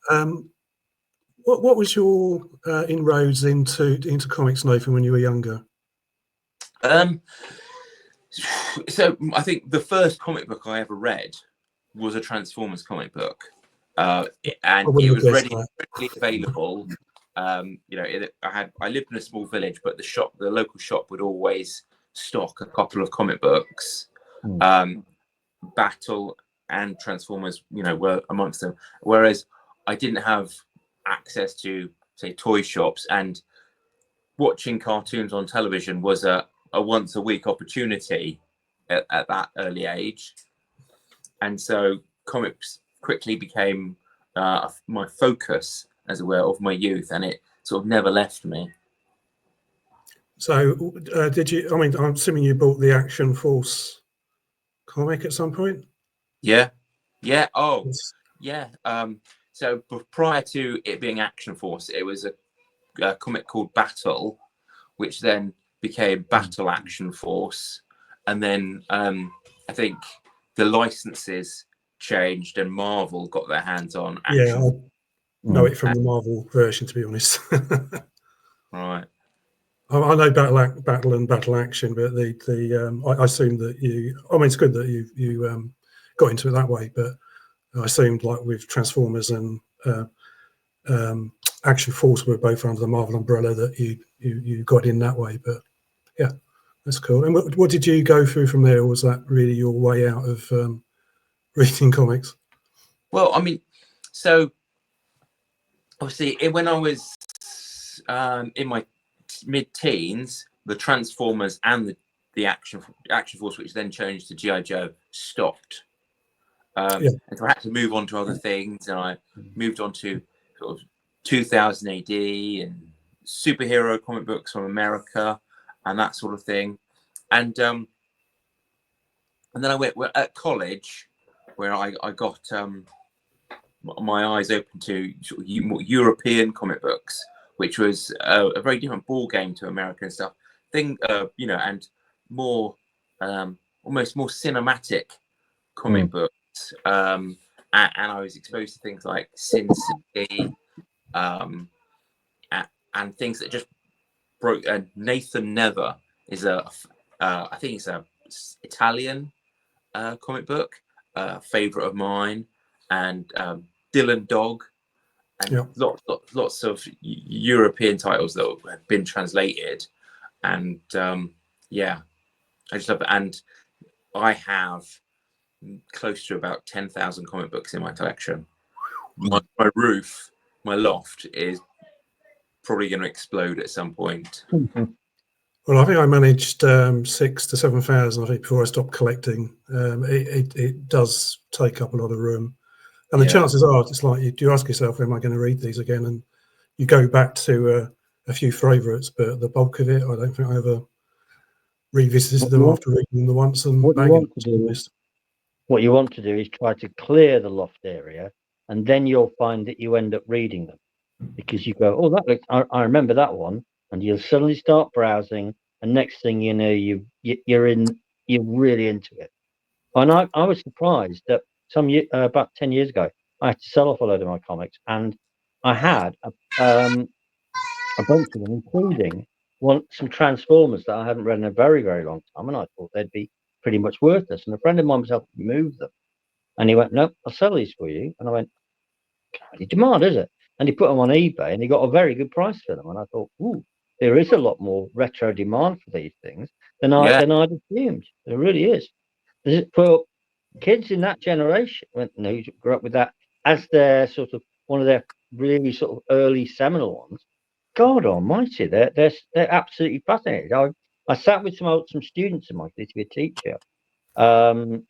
What was your inroads into comics, Nathan, when you were younger? So I think the first comic book I ever read was a Transformers comic book, and it was readily available. I lived in a small village, but the local shop would always stock a couple of comic books. Battle and Transformers, were amongst them. Whereas I didn't have access to, say, toy shops, and watching cartoons on television was a once a week opportunity at that early age. And so comics quickly became my focus, as it were, of my youth, and it sort of never left me. So did you, I'm assuming you bought the Action Force comic at some point? Yeah. Oh, yeah. So prior to it being Action Force, it was a comic called Battle, which then became Battle Action Force. And then I think the licenses changed and Marvel got their hands on Action. Yeah, I know it from the Marvel version, to be honest. Right. I know Battle and Battle Action, but I assumed that it's good that you got into it that way, but I assumed, like with Transformers and Action Force were both under the Marvel umbrella, that you got in that way. But yeah, that's cool. And what did you go through from there? Or was that really your way out of reading comics? Well, so obviously when I was in my mid-teens, the Transformers and the Action Force, which then changed to G.I. Joe, stopped. And so I had to move on to other things, and I moved on to sort of 2000 AD and superhero comic books from America and that sort of thing. And then I went at college, where I got my eyes open to sort of more European comic books, which was a very different ball game to American stuff. And more almost more cinematic comic books. And I was exposed to things like Sin City, and things that just broke. Nathan Never is I think it's a Italian comic book, favorite of mine, and Dylan Dog, and lots of European titles that have been translated, and I just love it. And I have close to about 10,000 comic books in my collection. My roof, my loft, is probably going to explode at some point. Well, I think I managed 6,000 to 7,000, I think, before I stopped collecting. It does take up a lot of room. And the chances are, it's like you ask yourself, am I going to read these again? And you go back to a few favourites, but the bulk of it, I don't think I ever revisited them after reading them the once. And what you want to do is try to clear the loft area, and then you'll find that you end up reading them, because you go, oh, that looks, I remember that one, and you'll suddenly start browsing, and next thing you know, you're really into it. And I was surprised that about 10 years ago, I had to sell off a load of my comics, and I had a bunch of them, including some Transformers that I hadn't read in a very, very long time, and I thought they'd be pretty much worthless. And a friend of mine was helping me move them, and he went, "Nope, I'll sell these for you." And I went, "Can't really demand, is it?" And he put them on eBay, and he got a very good price for them. And I thought, "Ooh, there is a lot more retro demand for these things than I'd assumed. There really is." For kids in that generation, who grew up with that as their sort of one of their really sort of early seminal ones, God Almighty, they're absolutely fascinated. I sat with some students of mine to be a teacher, in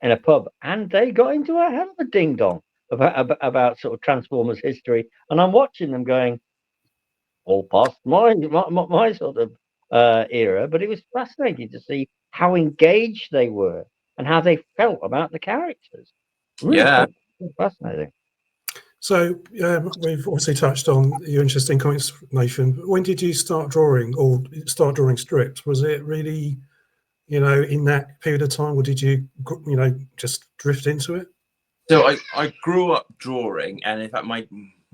a pub, and they got into a hell of a ding dong about sort of Transformers history, and I'm watching them going, all past my sort of era, but it was fascinating to see how engaged they were and how they felt about the characters. Really fascinating. So we've obviously touched on your interest in comics, Nathan. When did you start drawing strips? Was it really, in that period of time, or did you, just drift into it? So I grew up drawing, and in fact, my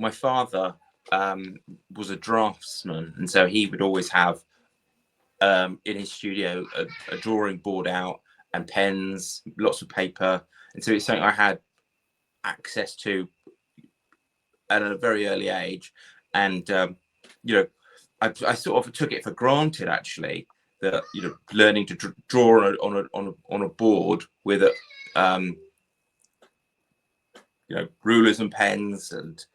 father was a draftsman, and so he would always have in his studio a drawing board out and pens, lots of paper, and so it's something I had access to at a very early age, and I sort of took it for granted actually that learning to draw on a board with rulers and pens and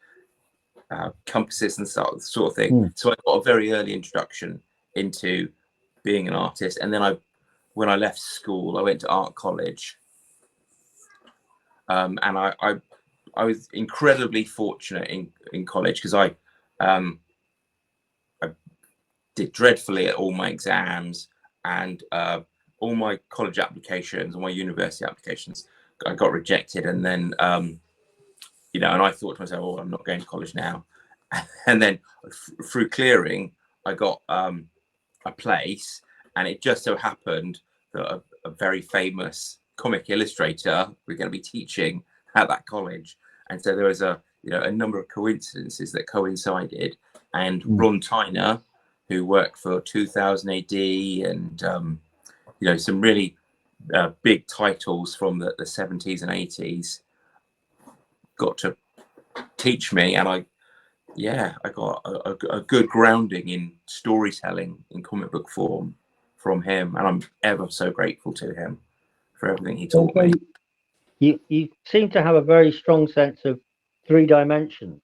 compasses and sort of thing. So I got a very early introduction into being an artist, and then when I left school, I went to art college, and I was incredibly fortunate in college because I did dreadfully at all my exams, and all my college applications, all my university applications, I got rejected, and then and I thought to myself, oh, I'm not going to college now. And then through clearing, I got a place, and it just so happened that a very famous comic illustrator was going to be teaching at that college, and so there was a number of coincidences that coincided, and Ron Tyner, who worked for 2000 AD and some really big titles from the 70s and 80s, got to teach me, and I got a good grounding in storytelling in comic book form from him, and I'm ever so grateful to him for everything he taught me. You seem to have a very strong sense of 3 dimensions.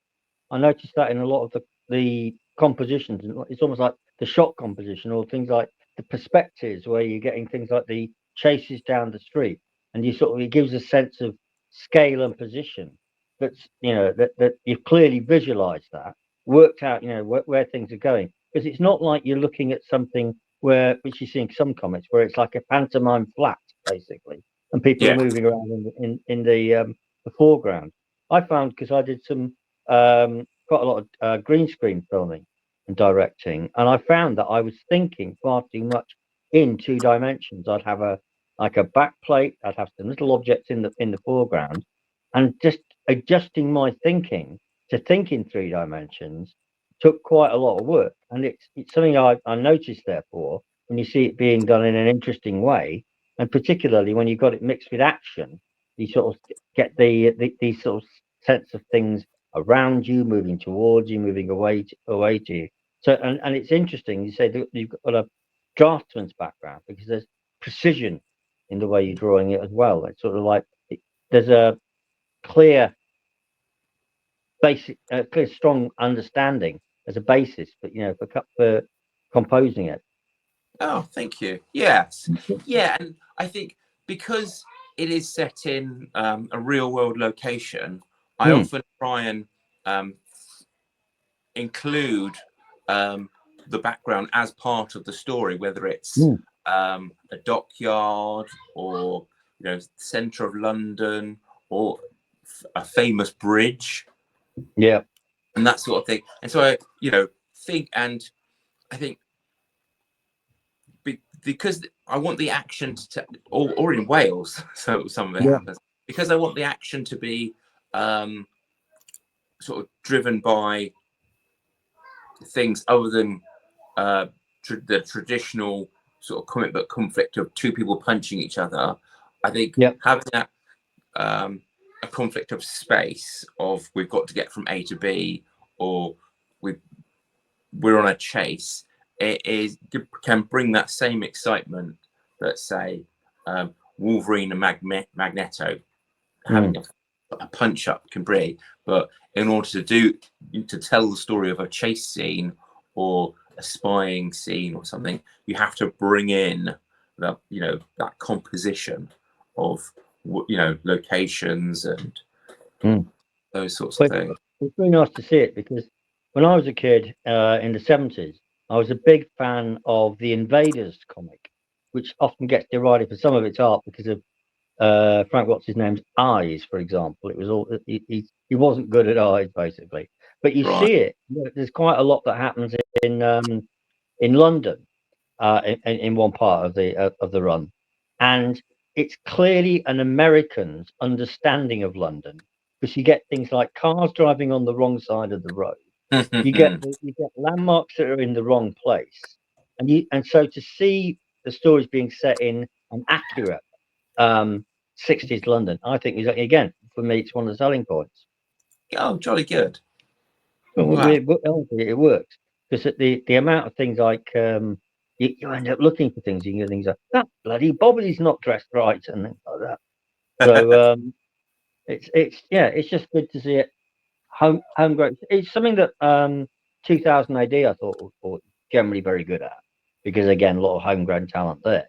I noticed that in a lot of the compositions, and it's almost like the shot composition, or things like the perspectives, where you're getting things like the chases down the street, and it gives a sense of scale and position. That's that you've clearly visualized that, worked out where things are going, because it's not like you're looking at something which you see in some comics where it's like a pantomime flat basically, and people are moving around in the foreground. I found, because I did some quite a lot of green screen filming and directing, and I found that I was thinking far too much in 2 dimensions. I'd have a back plate, I'd have some little objects in the foreground, and just adjusting my thinking to think in 3 dimensions took quite a lot of work. And it's something I noticed, therefore, when you see it being done in an interesting way, and particularly when you've got it mixed with action, you sort of get the sort of sense of things around you, moving towards you, moving away to you. So, and it's interesting, you say that you've got a draftsman's background, because there's precision in the way you're drawing it as well. It's sort of like there's a clear basic, clear strong understanding as a basis, but for composing it. Oh, thank you. Yes, and I think because it is set in a real world location, I often try and include the background as part of the story, whether it's a dockyard, or centre of London, or a famous bridge, and that sort of thing. And so I think, and I think because I want the action to, or in Wales, so some of it happens, because I want the action to be sort of driven by things other than the traditional sort of comic book conflict of 2 people punching each other. I think having that a conflict of space, of we've got to get from A to B, or we're on a chase, it can bring that same excitement that, say, Wolverine and Magneto having a punch up can bring. But in order to tell the story of a chase scene or a spying scene or something, you have to bring in that composition of locations and those sorts of things. It's really nice to see it, because when I was a kid in the 70s, I was a big fan of the Invaders comic, which often gets derided for some of its art because of Frank what's his name's eyes, for example. It was all he wasn't good at eyes, basically. But you see it. There's quite a lot that happens in London in one part of the run, and it's clearly an American's understanding of London, because you get things like cars driving on the wrong side of the road. You get landmarks that are in the wrong place, and so to see the stories being set in an accurate 60s London, I think is, again, for me, it's one of the selling points. Oh, jolly good. Wow. It works, because the amount of things like you end up looking for things, you get things like that bloody Bobby's not dressed right and things like that. So it's just good to see it homegrown. It's something that 2000 AD I thought was generally very good at, because again, a lot of homegrown talent there.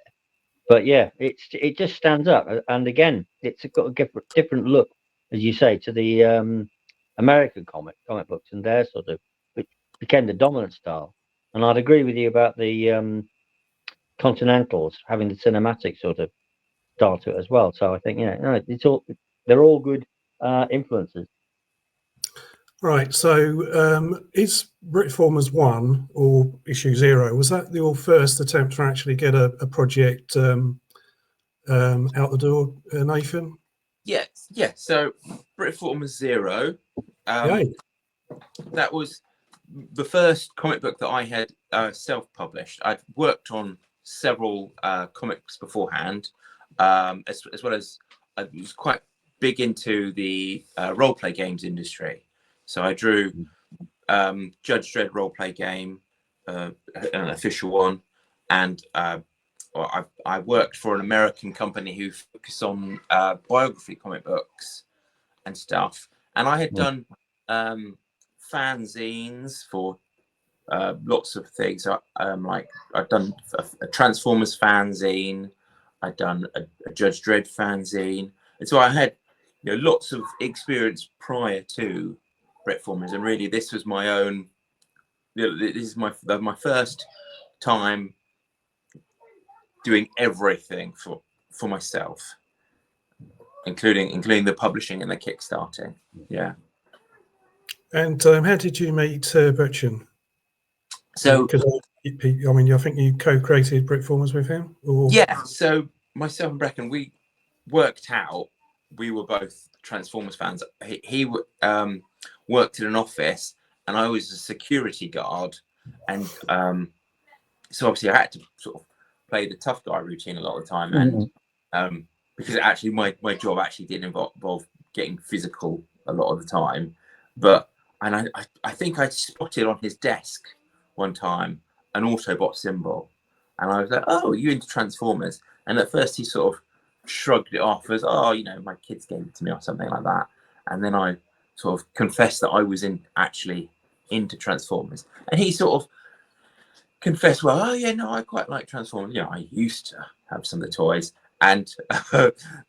But yeah, it just stands up, and again, it's got a different look, as you say, to the American comic books and their sort of, which became the dominant style. And I'd agree with you about the Continentals having the cinematic sort of style to it as well. So I think they're all good influences. Right. So is Britformers 1 or issue 0, was that your first attempt to actually get a project out the door, Nathan? Yes. So Britformers 0, that was the first comic book that I had self-published. I'd worked on several comics beforehand, as well as I was quite big into the role-play games industry. So I drew Judge Dredd role-play game, an official one, and I worked for an American company who focus on biography comic books and stuff. And I had done fanzines for lots of things. Like I've done a Transformers fanzine, I'd done a Judge Dredd fanzine, and so I had lots of experience prior to Britformers, and really this was my own. This is my first time doing everything for myself, including the publishing and the kickstarting. Yeah. And how did you meet Bertjan? So, I mean, I think you co-created Britformers with him? Or? Yeah, so myself and Brecken, we worked out, we were both Transformers fans. He worked in an office and I was a security guard. And so obviously I had to sort of play the tough guy routine a lot of the time. And because actually my job actually did involve getting physical a lot of the time. But, and I think I spotted on his desk one time an Autobot symbol, and I was like, "Oh, you into Transformers?" And at first he sort of shrugged it off as, "Oh, my kids gave it to me," or something like that. And then I sort of confessed that I was actually into Transformers, and he sort of confessed, "Well, oh yeah, no, I quite like Transformers. I used to have some of the toys." And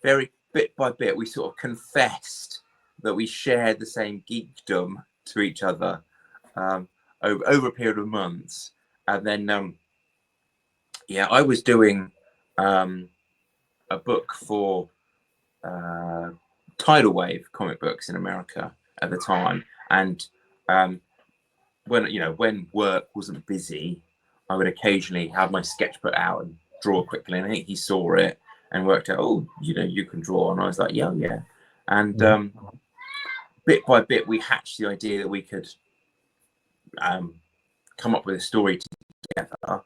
very bit by bit, we sort of confessed that we shared the same geekdom to each other over a period of months. And then, I was doing a book for Tidal Wave comic books in America at the time. And when work wasn't busy, I would occasionally have my sketch put out and draw quickly. And I think he saw it and worked out, "Oh, you can draw." And I was like, yeah. And bit by bit, we hatched the idea that we could come up with a story together.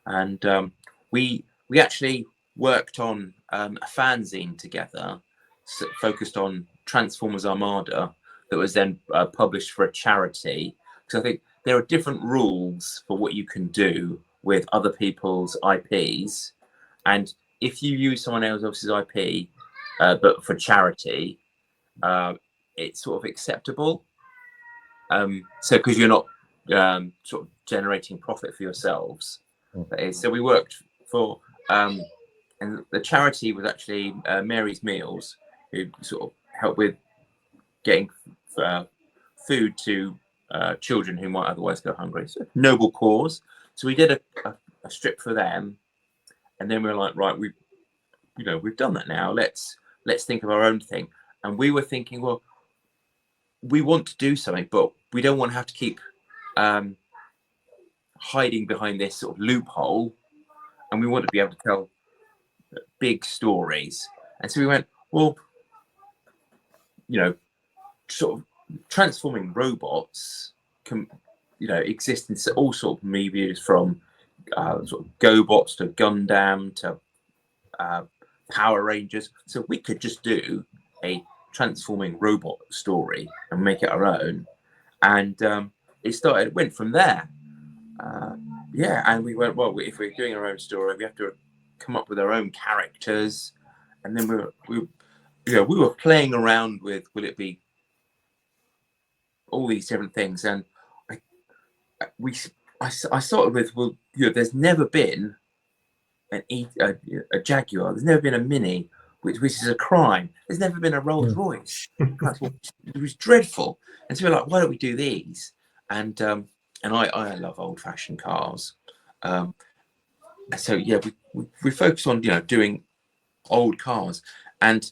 And we actually worked on a fanzine together, focused on Transformers Armada, that was then published for a charity. Because I think there are different rules for what you can do with other people's IPs, and if you use someone else's IP, but for charity, it's sort of acceptable. So because you're not sort of generating profit for yourselves. So we worked for, and the charity was actually Mary's Meals, who sort of helped with getting food to children who might otherwise go hungry. So noble cause. So we did a strip for them, and then we were like, right, we've done that now. Let's think of our own thing. And we were thinking, well, we want to do something, but we don't want to have to keep hiding behind this sort of loophole, and we want to be able to tell big stories. And so we went, well, you know, sort of transforming robots can, you know, exist in all sorts of medias, from sort of GoBots to Gundam to Power Rangers. So we could just do a transforming robot story and make it our own. And it went from there. Yeah, and we went, well, if we're doing our own story, we have to come up with our own characters. And then we were playing around with, will it be all these different things? And I started with, well, you know, there's never been a Jaguar, there's never been a Mini, which is a crime. There's never been a Rolls Royce. It was dreadful. And so we're like, why don't we do these? And I love old-fashioned cars. So yeah, we focus on, you know, doing old cars. And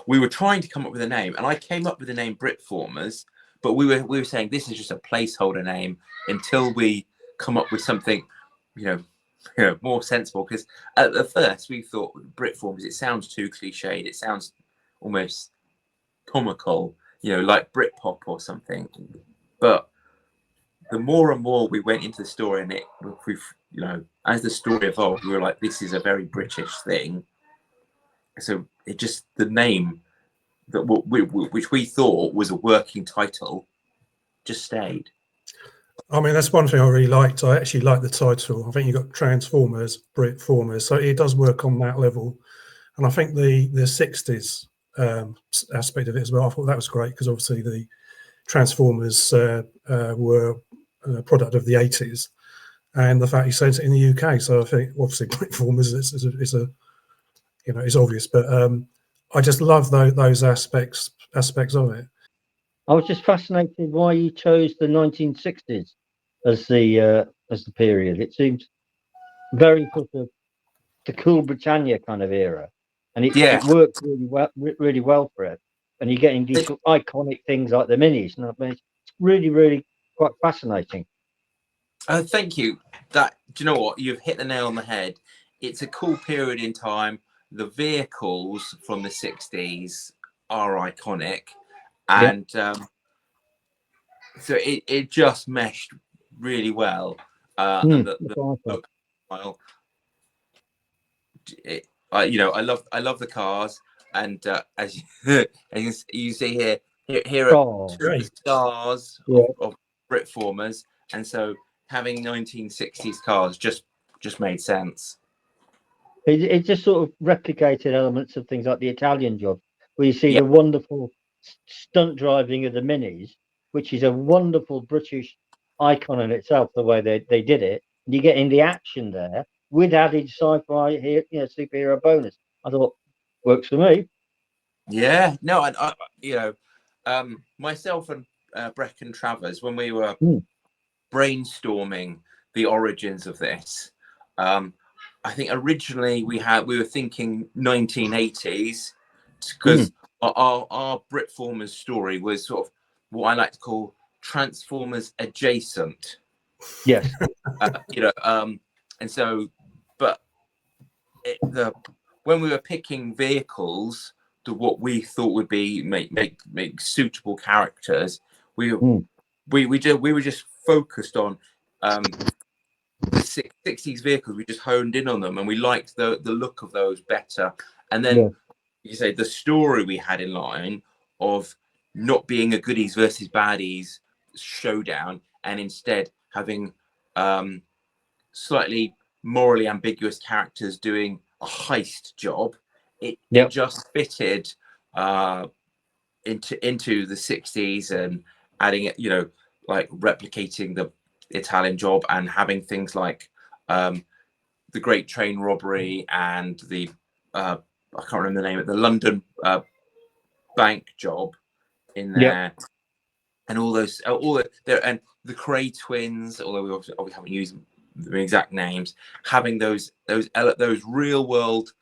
we were trying to come up with a name, and I came up with the name Britformers, but we were saying this is just a placeholder name until we come up with something, you know, more sensible. Because at first we thought Britformers, it sounds too cliched. It sounds almost comical, you know, like Britpop or something. But the more and more we went into the story, and we've, you know, as the story evolved, we were like, this is a very British thing. So it just, the name that which we thought was a working title just stayed. I mean, that's one thing I really liked. I actually like the title. I think you've got Transformers, Britformers, so it does work on that level. And I think the 60s aspect of it as well, I thought that was great, because obviously the Transformers were a product of the 80s, and the fact he says it in the UK. So I think obviously Britformers is a you know, it's obvious, but I just love those aspects of it. I was just fascinated why you chose the 1960s as the period. It seems very sort of the cool Britannia kind of era, and it worked really well for it. And you're getting these sort of iconic things like the Minis, and I mean, it's really quite fascinating. Thank you. Do you know what? You've hit the nail on the head. It's a cool period in time. The vehicles from the 60s are iconic, and so it just meshed really well. And the look style. You know, I love the cars, and as you see here are two of the stars of Britformers, and so having 1960s cars just made sense. It just sort of replicated elements of things like the Italian Job, where you see the wonderful stunt driving of the Minis, which is a wonderful British icon in itself, the way they did it. And you get in the action there with added sci-fi here, you know, superhero bonus. I thought, works for me. Yeah, no, I you know, myself and Brecken Travers, when we were brainstorming the origins of this, I think originally we were thinking 1980s, because our Britformers story was sort of what I like to call Transformers adjacent. Yes. You know, and so, but when we were picking vehicles to what we thought would be make suitable characters, we were just focused on the 60s vehicles. We just honed in on them, and we liked the look of those better. And then you say the story we had in line of not being a goodies versus baddies showdown, and instead having slightly morally ambiguous characters doing a heist job. It just fitted into the 60s, and adding it, you know, like replicating the Italian Job, and having things like the Great Train Robbery and the I can't remember the name of the London bank job in there, and all and the Cray twins, although we obviously haven't used the exact names, having those real world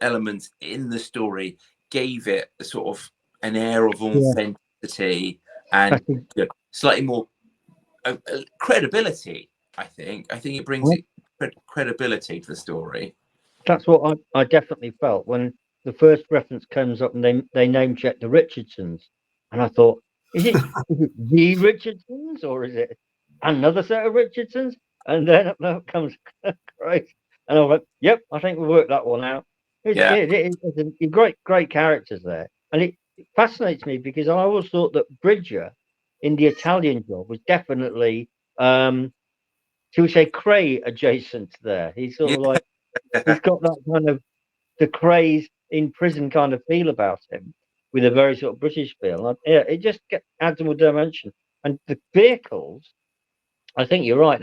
elements in the story gave it a sort of an air of authenticity and slightly more credibility. I think it brings it credibility to the story. That's what I definitely felt when the first reference comes up and they name check the Richardsons, and I thought, is it the Richardsons or is it another set of Richardsons? And then up comes Craig, and I went, yep, I think we'll work that one out. It's great characters there, and it fascinates me because I always thought that Bridger in the Italian job was definitely, shall we say, Cray adjacent there. He's sort of like, he's got that kind of the crazed in prison kind of feel about him, with a very sort of British feel. And, yeah, it just adds more dimension. And the vehicles, I think you're right.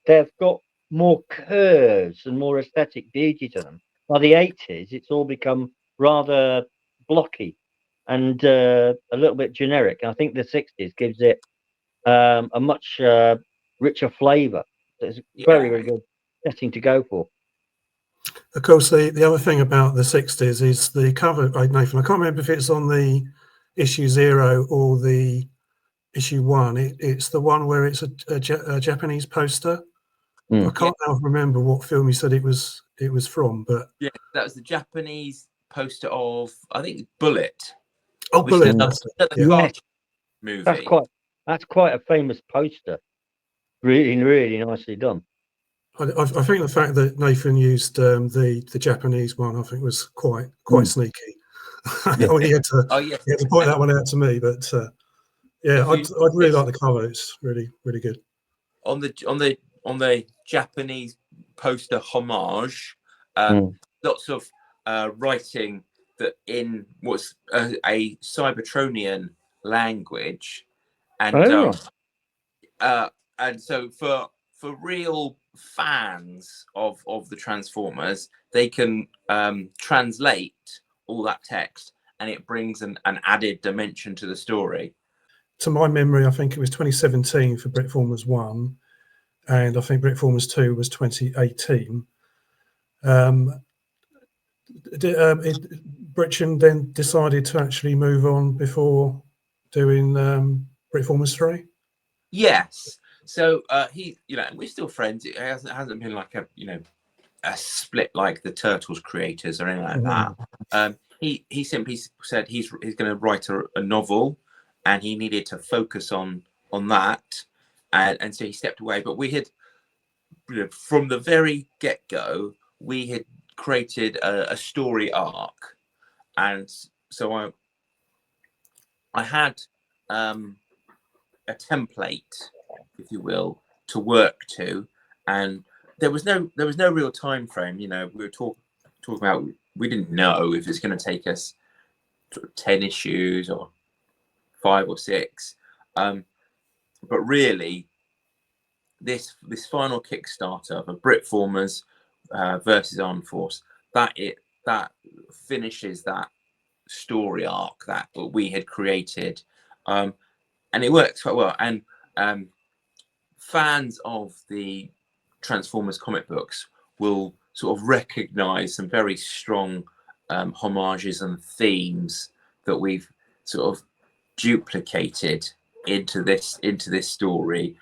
They've got more curves and more aesthetic beauty to them. By the 80s, it's all become rather blocky and a little bit generic. And I think the 60s gives it a much richer flavour. It's very, very good setting to go for. Of course, the other thing about the 60s is the cover. Nathan, I can't remember if it's on the issue 0 or the issue 1. It's the one where it's a Japanese poster. I can't now remember what film you said it was from, but yeah, that was the Japanese poster of, I think, Bullet. Oh, Bullet! Movie. That's quite a famous poster. Really, really nicely done. I think the fact that Nathan used the Japanese one, I think, was quite sneaky. He had to point that one out to me, but I'd really like the cover. It's really, really good. On the Japanese poster homage, lots of writing that in what's a Cybertronian language, and so for real fans of the Transformers, they can translate all that text, and it brings an added dimension to the story. To my memory, I think it was 2017 for Britformers 1, and I think Britformers 2 was 2018. Britchen then decided to actually move on before doing Britformers 3? Yes. So we're still friends. It hasn't been like a split like the Turtles creators or anything like that. He simply said he's going to write a novel, and he needed to focus on that, and so he stepped away. But we had, from the very get-go, we had created a story arc, and so I had a template, if you will, to work to, and there was no real time frame. We were talking about, we didn't know if it's going to take us 10 issues or 5 or 6, but really this final Kickstarter for Britformers versus Armed Force, that finishes that story arc that we had created, and it works quite well. And fans of the Transformers comic books will sort of recognize some very strong homages and themes that we've sort of duplicated into this story,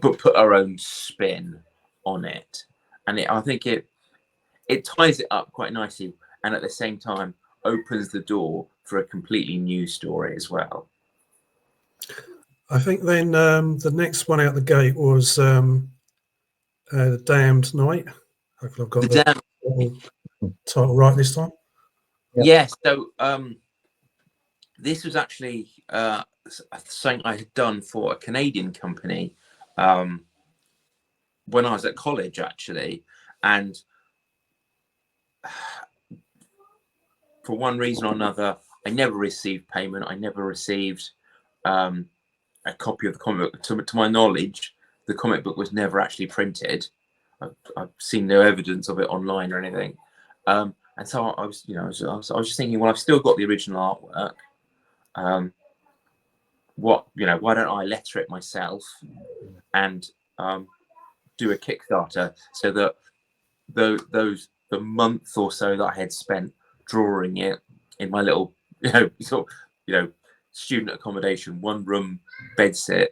but put our own spin on it. And I think it ties it up quite nicely, and at the same time opens the door for a completely new story as well. I think then the next one out the gate was The Damned Night. Hopefully I've got the title right this time. Yes. So this was actually something I had done for a Canadian company when I was at college, actually. And for one reason or another, I never received payment. I never received a copy of the comic book. To my knowledge, the comic book was never actually printed. I've seen no evidence of it online or anything. And so I was just thinking, well, I've still got the original artwork. Why don't I letter it myself and do a Kickstarter, so that the month or so that I had spent drawing it in my little student accommodation, 1-room bedsit,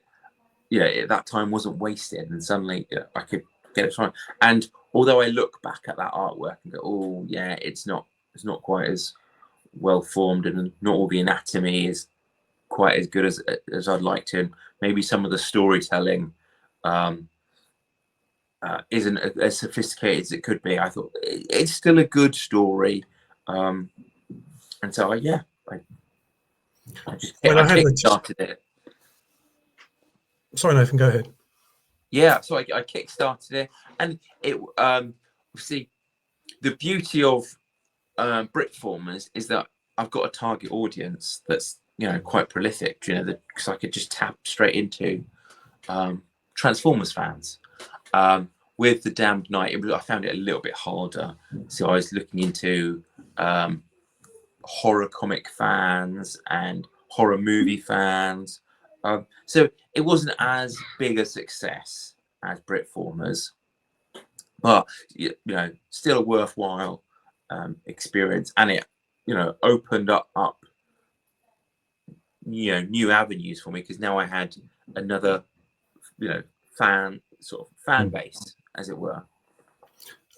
at that time wasn't wasted, and suddenly I could get it right. And although I look back at that artwork and go, oh yeah, it's not quite as well formed, and not all the anatomy is quite as good as I'd like to, and maybe some of the storytelling isn't as sophisticated as it could be. I thought it's still a good story, and so I just Well, I kickstarted it. Sorry, Nathan, go ahead. Yeah, so I kickstarted it, and it see, the beauty of Britformers is that I've got a target audience that's, you know, quite prolific, you know, because I could just tap straight into Transformers fans. With the Damned Knight, I found it a little bit harder. So I was looking into horror comic fans and horror movie fans. So it wasn't as big a success as Britformers, but you know, still a worthwhile experience, and it, you know, opened up you know, new avenues for me, because now I had another, you know, fan base, as it were.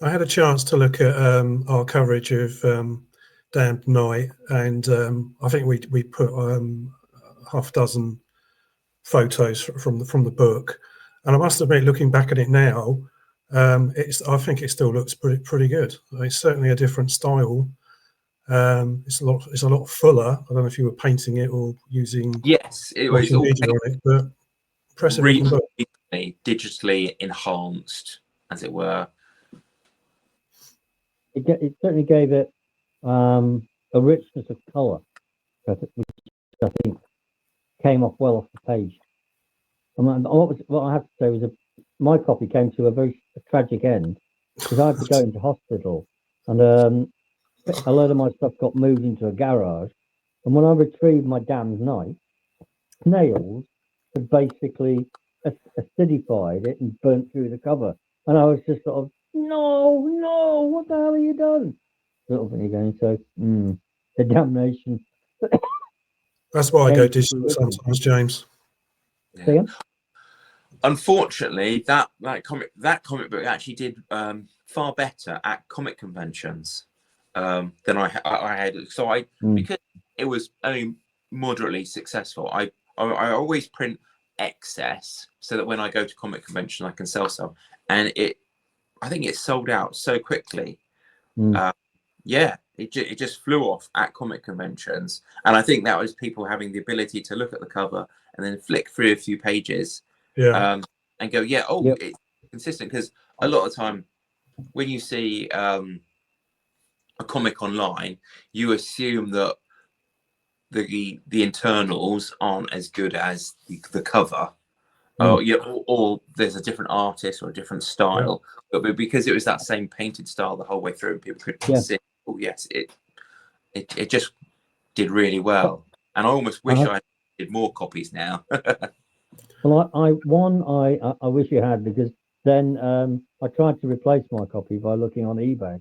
I had a chance to look at our coverage of Damned Knight, and I think we put half a dozen photos from the book, and I must admit, looking back at it now, I think it still looks pretty good. It's certainly a different style. It's a lot fuller. I don't know if you were painting it or using it was all media on it, but impressive looking book. Digitally enhanced, as it were. It certainly gave it a richness of colour, which I think came off well off the page. And what I have to say was my copy came to a very tragic end, because I had to go into hospital, and a load of my stuff got moved into a garage, and when I retrieved my Damned Knight, snails had basically acidified it and burnt through the cover, and I was just sort of, no, what the hell have you done? Sort of thing going. So the damnation. That's why I go digital sometimes, James. Yeah. Unfortunately, that comic book actually did far better at comic conventions than I had. So because it was only moderately successful, I always print excess, so that when I go to comic convention I can sell some, and I think it sold out so quickly. It just flew off at comic conventions, and I think that was people having the ability to look at the cover and then flick through a few pages, and go, it's consistent. Because a lot of the time when you see a comic online, you assume that the internals aren't as good as the cover. Or there's a different artist or a different style, but because it was that same painted style the whole way through, people could see, oh yes, it just did really well. And I almost wish I did more copies now. Well, I wish you had, because then I tried to replace my copy by looking on eBay. I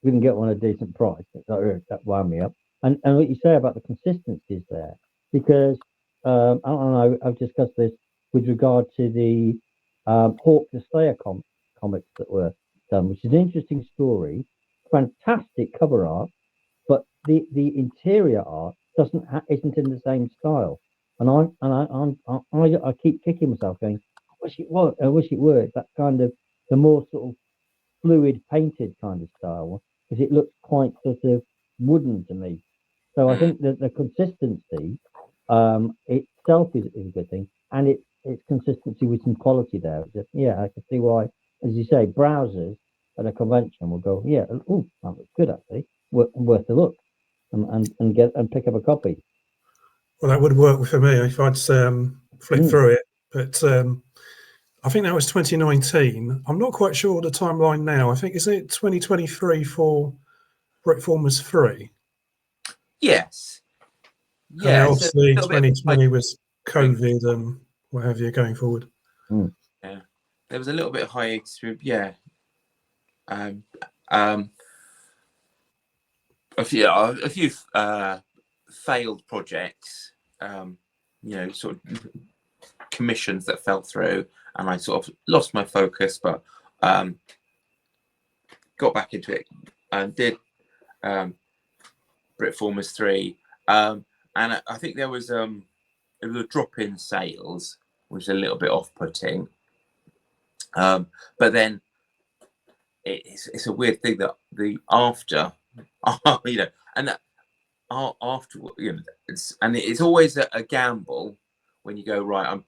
couldn't get one at a decent price. That wound me up. And what you say about the consistency is there, because I don't know, I've discussed this with regard to the Hawk the Slayer comics that were done, which is an interesting story, fantastic cover art, but the interior art isn't in the same style. And I keep kicking myself, going, I wish it were that kind of the more sort of fluid painted kind of style, because it looks quite sort of wooden to me. So I think that the consistency itself is a good thing, and it's consistency with some quality there. Just, I can see why, as you say, browsers at a convention will go, that looks good actually, worth a look, and pick up a copy. Well, that would work for me if I'd flick through it, but I think that was 2019. I'm not quite sure the timeline now. I think, is it 2023 for Britformers 3? Yes. Yeah. And obviously, 2020 was COVID and what have you going forward. Yeah, there was a little bit of high experience. Yeah. A few failed projects, sort of commissions that fell through, and I sort of lost my focus. But got back into it and did Britformers 3, and I think there was a drop in sales, which is a little bit off-putting. But then it's a weird thing that the after, you know, and that after, you know, it's always a gamble when you go, right,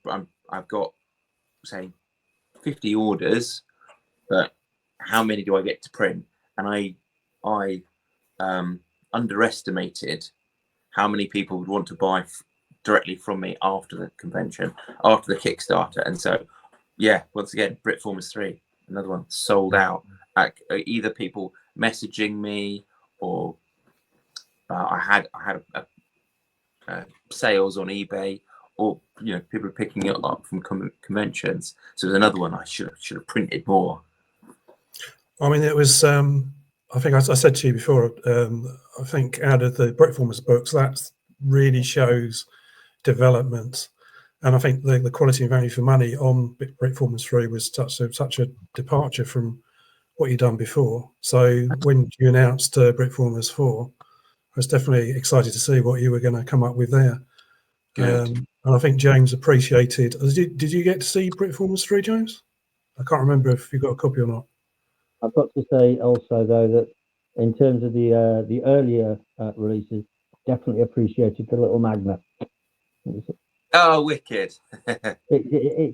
I've got, say, 50 orders, but how many do I get to print? And I underestimated how many people would want to buy directly from me after the convention, after the Kickstarter. And so, yeah, once again, Britformers 3, another one sold out. Either people messaging me, or I had sales on eBay, or, you know, people picking it up from conventions. So there's another one I should have printed more. I mean, it was. I think I said to you before. I think out of the Britformers books, that really shows development, and I think the quality and value for money on Britformers 3 was such a departure from what you'd done before. So when you announced Britformers 4, I was definitely excited to see what you were going to come up with there. And I think James appreciated. Did you get to see Britformers 3, James? I can't remember if you got a copy or not. I've got to say also, though, that in terms of the earlier releases, definitely appreciated the little magnet. Oh, wicked! It's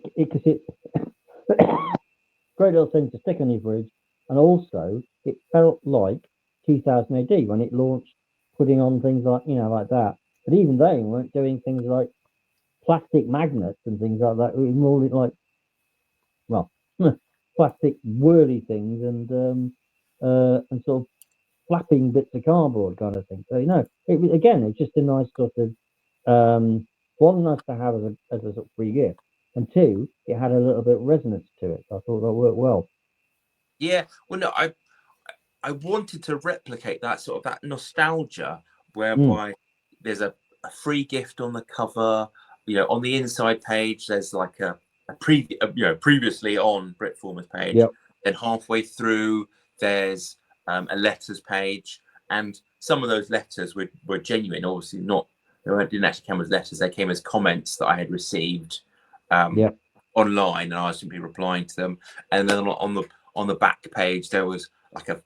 great little thing to stick on your fridge, and also it felt like 2000 AD when it launched, putting on things like, you know, like that. But even they weren't doing things like plastic magnets and things like that. It was more like, well, plastic whirly things and sort of flapping bits of cardboard kind of thing. So, you know, it was, again, it's just a nice sort of one, nice to have as a sort of free gift, and two, it had a little bit of resonance to it. So I thought that worked well. Yeah, well, no, I wanted to replicate that sort of that nostalgia, whereby there's a free gift on the cover. You know, on the inside page, there's like a previously on Britformers page. Yep. Then halfway through, there's a letters page, and some of those letters were genuine. Obviously, didn't actually come as letters; they came as comments that I had received online, and I was simply replying to them. And then on the back page, there was like a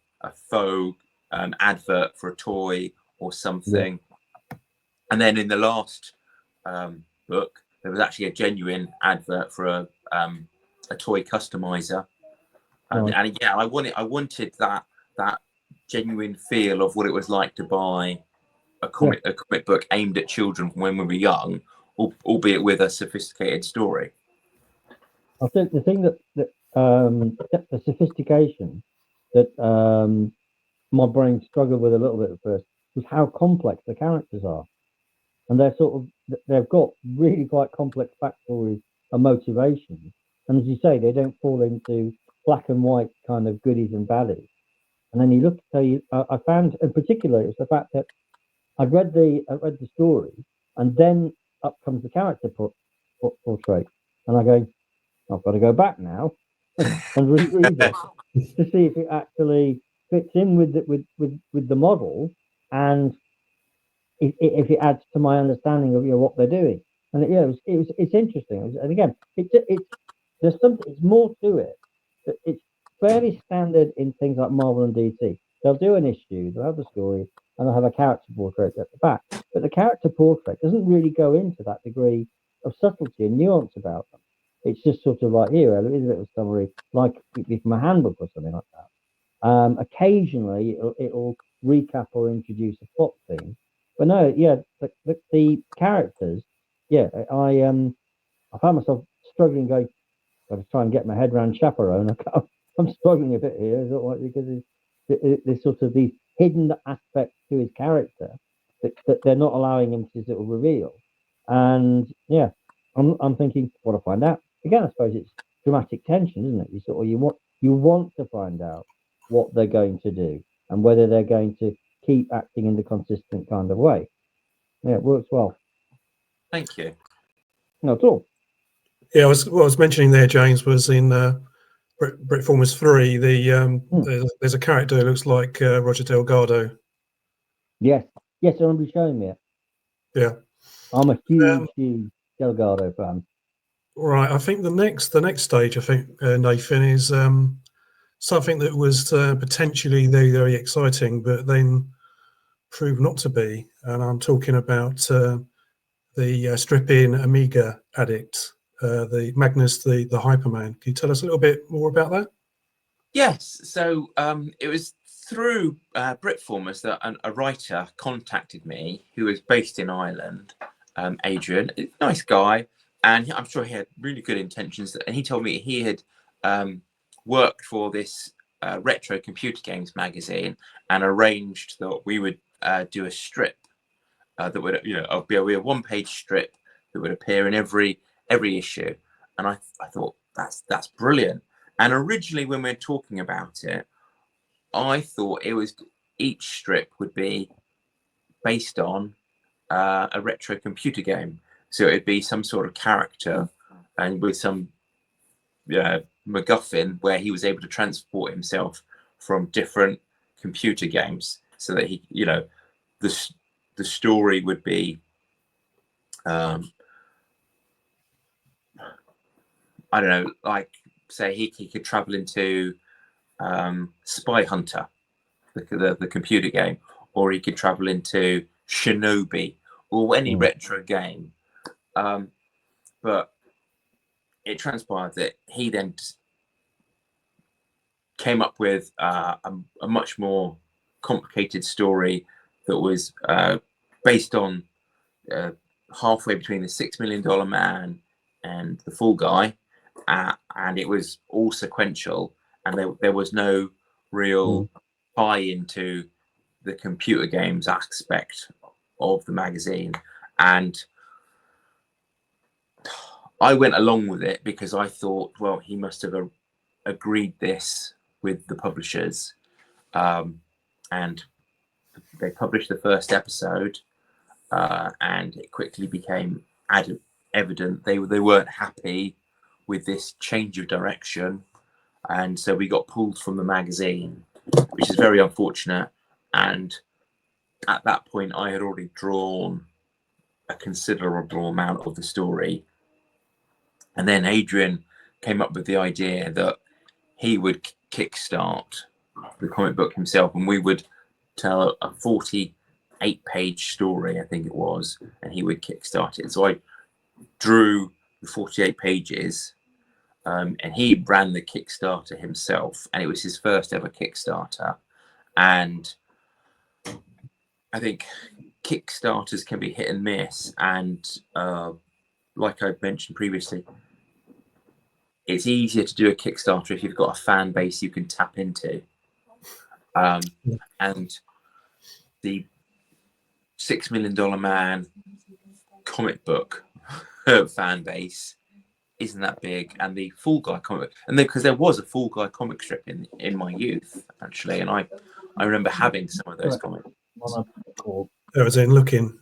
faux advert for a toy or something. Yeah. And then in the last book, there was actually a genuine advert for a toy customizer. And yeah, I wanted that genuine feel of what it was like to buy a comic book aimed at children when we were young, albeit with a sophisticated story. I think the thing that the sophistication that my brain struggled with a little bit at first was how complex the characters are, and they've got really quite complex backstories and motivations. And as you say, they don't fall into black and white kind of goodies and baddies. And then you look, I found in particular, it's the fact that I read the story, and then up comes the character portrait, and I go, I've got to go back now and reread it to see if it actually fits in with the model, and if it adds to my understanding of what they're doing. And it's interesting. And again, there's something. It's more to it. It's fairly standard in things like Marvel and DC. They'll do an issue, they'll have the story, and they'll have a character portrait at the back. But the character portrait doesn't really go into that degree of subtlety and nuance about them. It's just sort of like, here, it is a bit of a summary, like from a handbook or something like that. Occasionally, it'll recap or introduce a plot theme. But no, the characters, I found myself struggling, going, I was trying to get my head around Chaperone. I'm struggling a bit here because there's sort of these hidden aspects to his character that they're not allowing him to sort of reveal. And yeah, I'm thinking, what to find out? Again, I suppose it's dramatic tension, isn't it? You want to find out what they're going to do and whether they're going to keep acting in the consistent kind of way. Yeah, it works well. Thank you. Not at all. Yeah, what I was mentioning there, James, was in Britformers 3, there's a character who looks like Roger Delgado. Yes, yes, I remember you showing me it. Yeah, I'm a huge Delgado fan. right. I think the next stage, I think, Nathan, is something that was potentially very, very exciting, but then proved not to be. And I'm talking about the strip-in Amiga addict, the Magnus the Hyperman. Can you tell us a little bit more about that? Yes. So it was through Britformers that a writer contacted me who was based in Ireland, Adrian, nice guy, and I'm sure he had really good intentions. And he told me he had worked for this retro computer games magazine and arranged that we would do a strip that would, be a one-page strip that would appear in every issue. And I thought that's brilliant. And originally, when we were talking about it, I thought each strip would be based on a retro computer game. So it'd be some sort of character and with some MacGuffin where he was able to transport himself from different computer games, so that he, the story would be, I don't know, like say he could travel into Spy Hunter, the computer game, or he could travel into Shinobi or any retro game. But it transpired that he then came up with a much more complicated story that was based on halfway between the $6 Million Man and the Fall Guy, and it was all sequential, and there was no real tie into the computer games aspect of the magazine. And I went along with it because I thought, well, he must have agreed this with the publishers, and they published the first episode, and it quickly became evident they weren't happy with this change of direction, and so we got pulled from the magazine, which is very unfortunate. And at that point, I had already drawn a considerable amount of the story, and then Adrian came up with the idea that he would kickstart the comic book himself, and we would tell a 48-page story, I think it was, and he would kickstart it. So I drew the 48 pages, and he ran the Kickstarter himself, and it was his first ever Kickstarter. And I think Kickstarters can be hit and miss, and like I've mentioned previously, it's easier to do a Kickstarter if you've got a fan base you can tap into. And the $6 Million Man comic book fan base isn't that big, and the Fall Guy comic, and then because there was a Fall Guy comic strip in my youth actually, and I remember having some of those comics. That was in looking.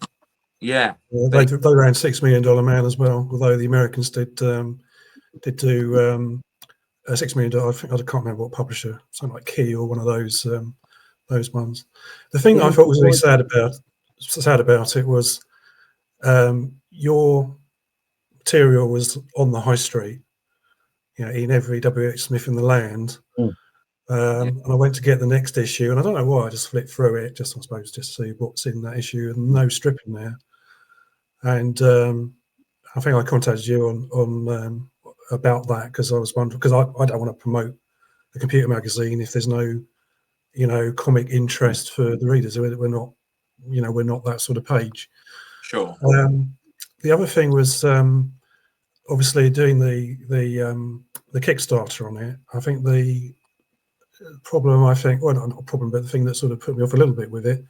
Yeah, they ran $6 Million Man as well, although the Americans did do $6 Million. I think I can't remember what publisher, something like Key or one of those ones. The thing I thought was really sad about it was your material was on the high street, in every WH Smith in the land. And I went to get the next issue, and I don't know why, I just flipped through it, I suppose, just to see what's in that issue, and no strip in there. And I think I contacted you on about that, because I was wondering, because I don't want to promote a computer magazine if there's no, comic interest for the readers. We're not, we're not that sort of page. Sure. The other thing was obviously doing the Kickstarter on it. I think the problem, well, not a problem, but the thing that sort of put me off a little bit with it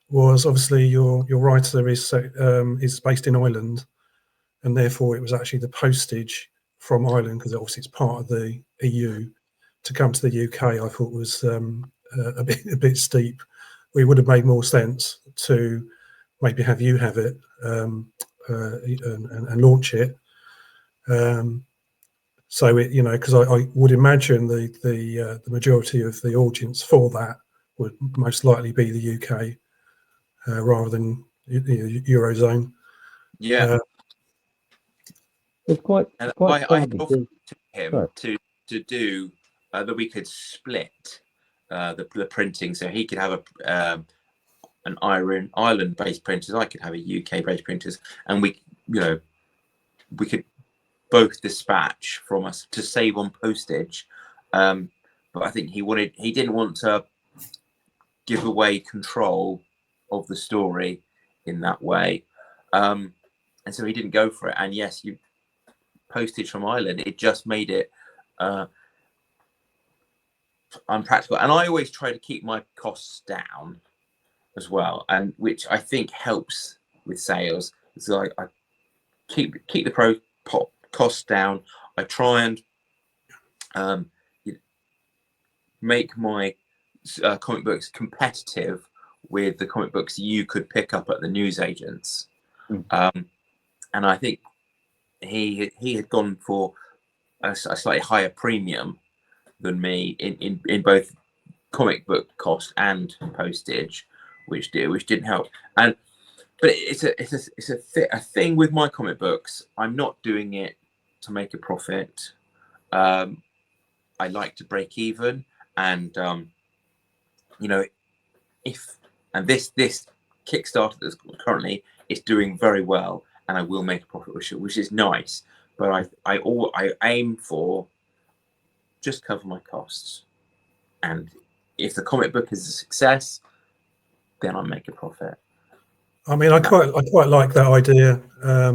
was obviously your writer is based in Ireland, and therefore it was actually the postage from Ireland, because obviously it's part of the EU, to come to the UK. I thought was a bit steep. It would have made more sense to maybe have you have it and launch it. So it, because I would imagine the majority of the audience for that would most likely be the UK rather than Eurozone. Yeah. It's quite And quite I funny offered because to him sorry. to do that we could split the printing, so he could have an Ireland-based printers, I could have a UK-based printers, and we could both dispatch from us to save on postage. But I think he didn't want to give away control of the story in that way, and so he didn't go for it. And yes, postage from Ireland, it just made it unpractical. And I always try to keep my costs down as well, and which I think helps with sales. So I keep the costs down. I try and make my comic books competitive with the comic books you could pick up at the newsagents. And I think he had gone for a slightly higher premium than me in both comic book cost and postage, which didn't help. But it's a thing with my comic books. I'm not doing it to make a profit. I like to break even, and this Kickstarter that's currently is doing very well, and I will make a profit, which is nice. But I aim for just cover my costs, and if the comic book is a success, then I'll make a profit. I mean, I quite like that idea. I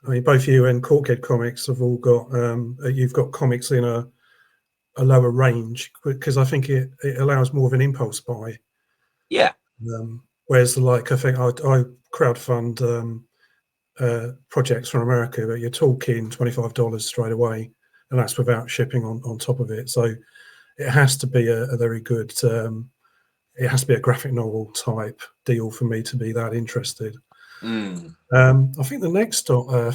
mean, both you and Corkhead Comics have all got you've got comics in a lower range, because I think it allows more of an impulse buy. Yeah. Whereas, like, I think I crowdfund projects from America, but you're talking $25 straight away, and that's without shipping on top of it. So it has to be a very good. It has to be a graphic novel type deal for me to be that interested. I think the next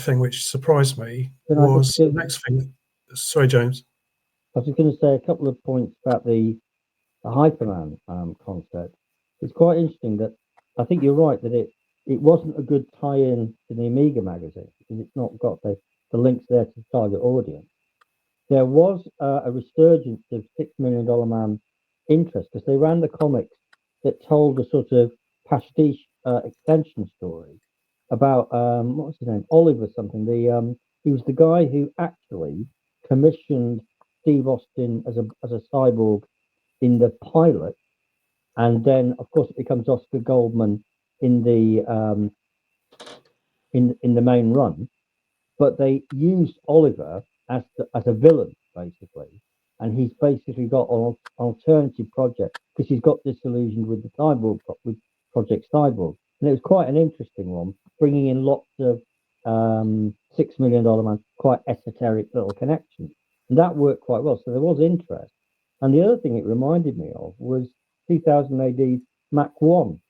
thing which surprised me was the next thing. Sorry, James. I was just going to say a couple of points about the Hyperman concept. It's quite interesting that I think you're right that it wasn't a good tie-in to the Amiga magazine because it's not got the links there to the target audience. There was a resurgence of $6 Million Man interest because they ran the comics that told a sort of pastiche extension story about what was his name, Oliver something. He was the guy who actually commissioned Steve Austin as a cyborg in the pilot, and then of course it becomes Oscar Goldman in the in the main run. But they used Oliver as a villain basically, and he's basically got an alternative project because he's got disillusioned with the cyborg with Project Cyborg, and it was quite an interesting one, bringing in lots of $6 Million Man, quite esoteric little connections, and that worked quite well. So there was interest. And the other thing it reminded me of was 2000 AD's Mac 1,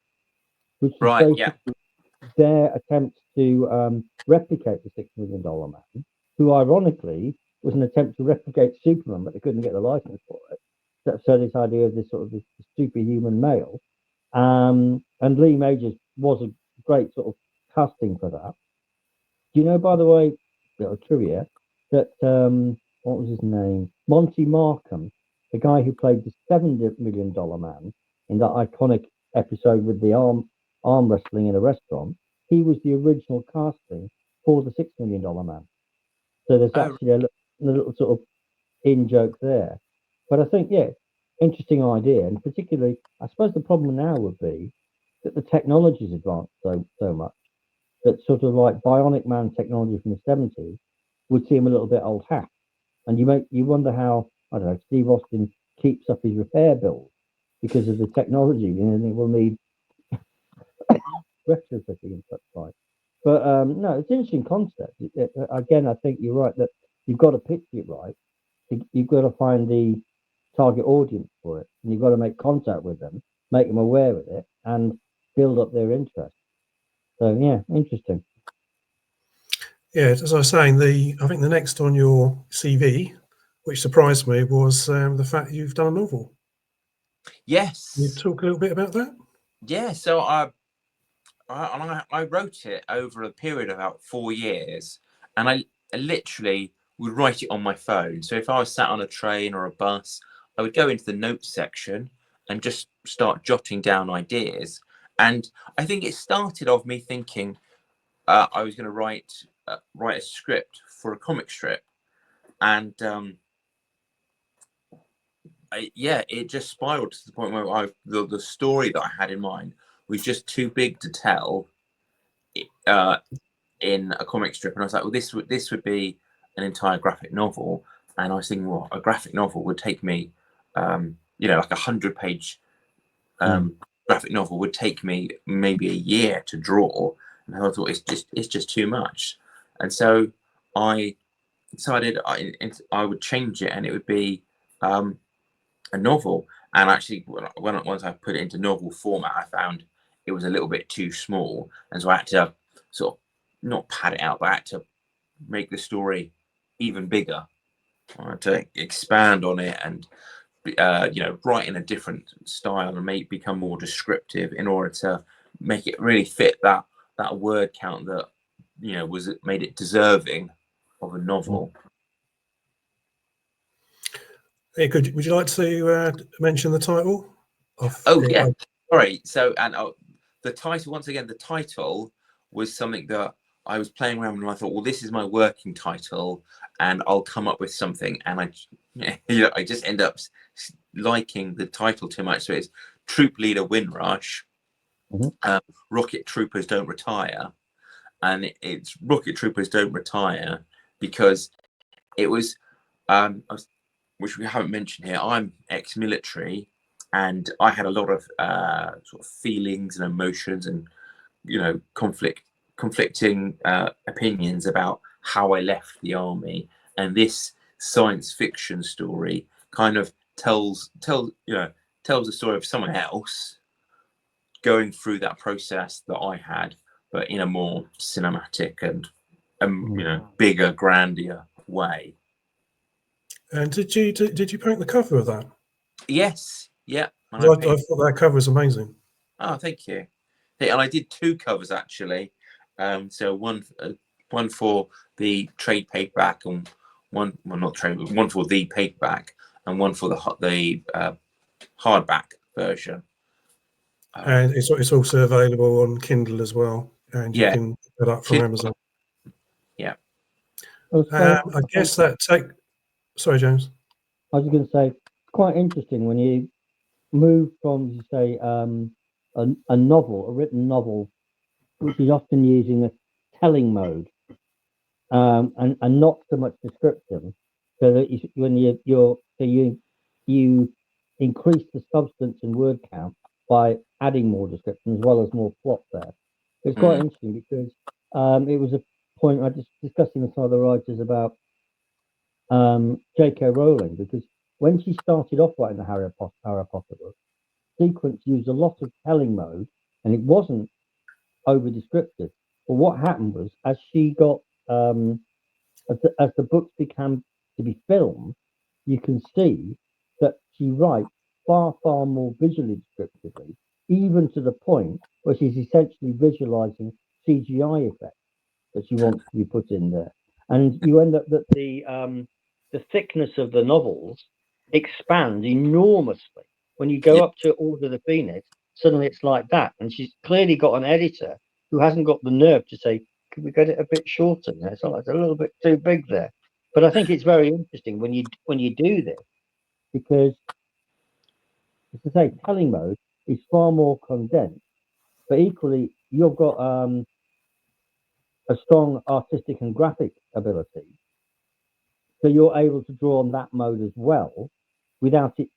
which was basically their attempt to replicate the $6 Million Man, who ironically was an attempt to replicate Superman, but they couldn't get the license for it. So this idea of this sort of this superhuman male. And Lee Majors was a great sort of casting for that. Do you know, by the way, bit of trivia, that what was his name? Monty Markham, the guy who played the $7 Million Man in that iconic episode with the arm wrestling in a restaurant, he was the original casting for the $6 Million Man. So there's actually a little sort of in joke there. But I think, yeah, interesting idea. And particularly, I suppose the problem now would be that the technology's advanced so much that sort of like Bionic Man technology from the 70s would seem a little bit old hat. And you wonder how, I don't know, Steve Austin keeps up his repair bills because of the technology, and it will need retrofitting and such like. But no, it's an interesting concept. Again, I think you're right that you've got to pitch it right. You've got to find the target audience for it, and you've got to make contact with them, make them aware of it, and build up their interest. So yeah, interesting. Yeah, as I was saying, I think the next on your CV, which surprised me, was the fact you've done a novel. Yes. Can you talk a little bit about that? Yeah. So I wrote it over a period of about 4 years, and I literally would write it on my phone. So if I was sat on a train or a bus, I would go into the notes section and just start jotting down ideas. And I think it started off me thinking I was going to write a script for a comic strip, and it just spiraled to the point where the story that I had in mind was just too big to tell in a comic strip, and I was like, well, this would be an entire graphic novel. And I was thinking, well, a graphic novel would take me, like 100-page graphic novel would take me maybe a year to draw, and I thought it's just too much. And so I decided I would change it, and it would be a novel. And actually, once I put it into novel format, I found it was a little bit too small, and so I had to sort of not pad it out, but I had to make the story even bigger. I had to expand on it and write in a different style and become more descriptive in order to make it really fit that word count that made it deserving of a novel. Hey, would you like to mention the title? Yeah, sorry. So, and the title, once again, the title was something that I was playing around with, and I thought, well, this is my working title, and I'll come up with something. And I just end up liking the title too much. So it's Troop Leader Windrush, Rocket Troopers Don't Retire. And it's Rocket Troopers Don't Retire because it was, which we haven't mentioned here, I'm ex-military, and I had a lot of sort of feelings and emotions and conflicting opinions about how I left the army. And this science fiction story kind of tells the story of someone else going through that process that I had, but in a more cinematic and bigger, grander way. And did you paint the cover of that? Yes, yeah. I thought that cover was amazing. Oh, thank you. And I did 2 covers actually. So one for the trade paperback, and one for the paperback, and one for the hardback version. And it's also available on Kindle as well, and you can pick it up from Amazon. Yeah. I guess that Sorry, James. I was going to say, quite interesting when you move from, you say, a novel, a written novel, which is often using a telling mode, and not so much description, so that you increase the substance and word count by adding more description as well as more plot there. It's quite interesting because it was a point I was discussing with some other writers about J.K. Rowling, because when she started off writing the Harry Potter book, Sequence used a lot of telling mode, and it wasn't over descriptive. But what happened was, as she got as the books began to be filmed, you can see that she writes far more visually descriptively, even to the point where she's essentially visualizing CGI effects that she wants to be put in there, and you end up that the thickness of the novels expands enormously. When you go up to Order of the Phoenix, suddenly it's like that, and she's clearly got an editor who hasn't got the nerve to say, "Could we get it a bit shorter?" It's like it's a little bit too big there. But I think it's very interesting when you do this, because, as I say, telling mode is far more condensed, but equally you've got a strong artistic and graphic ability, so you're able to draw on that mode as well, without it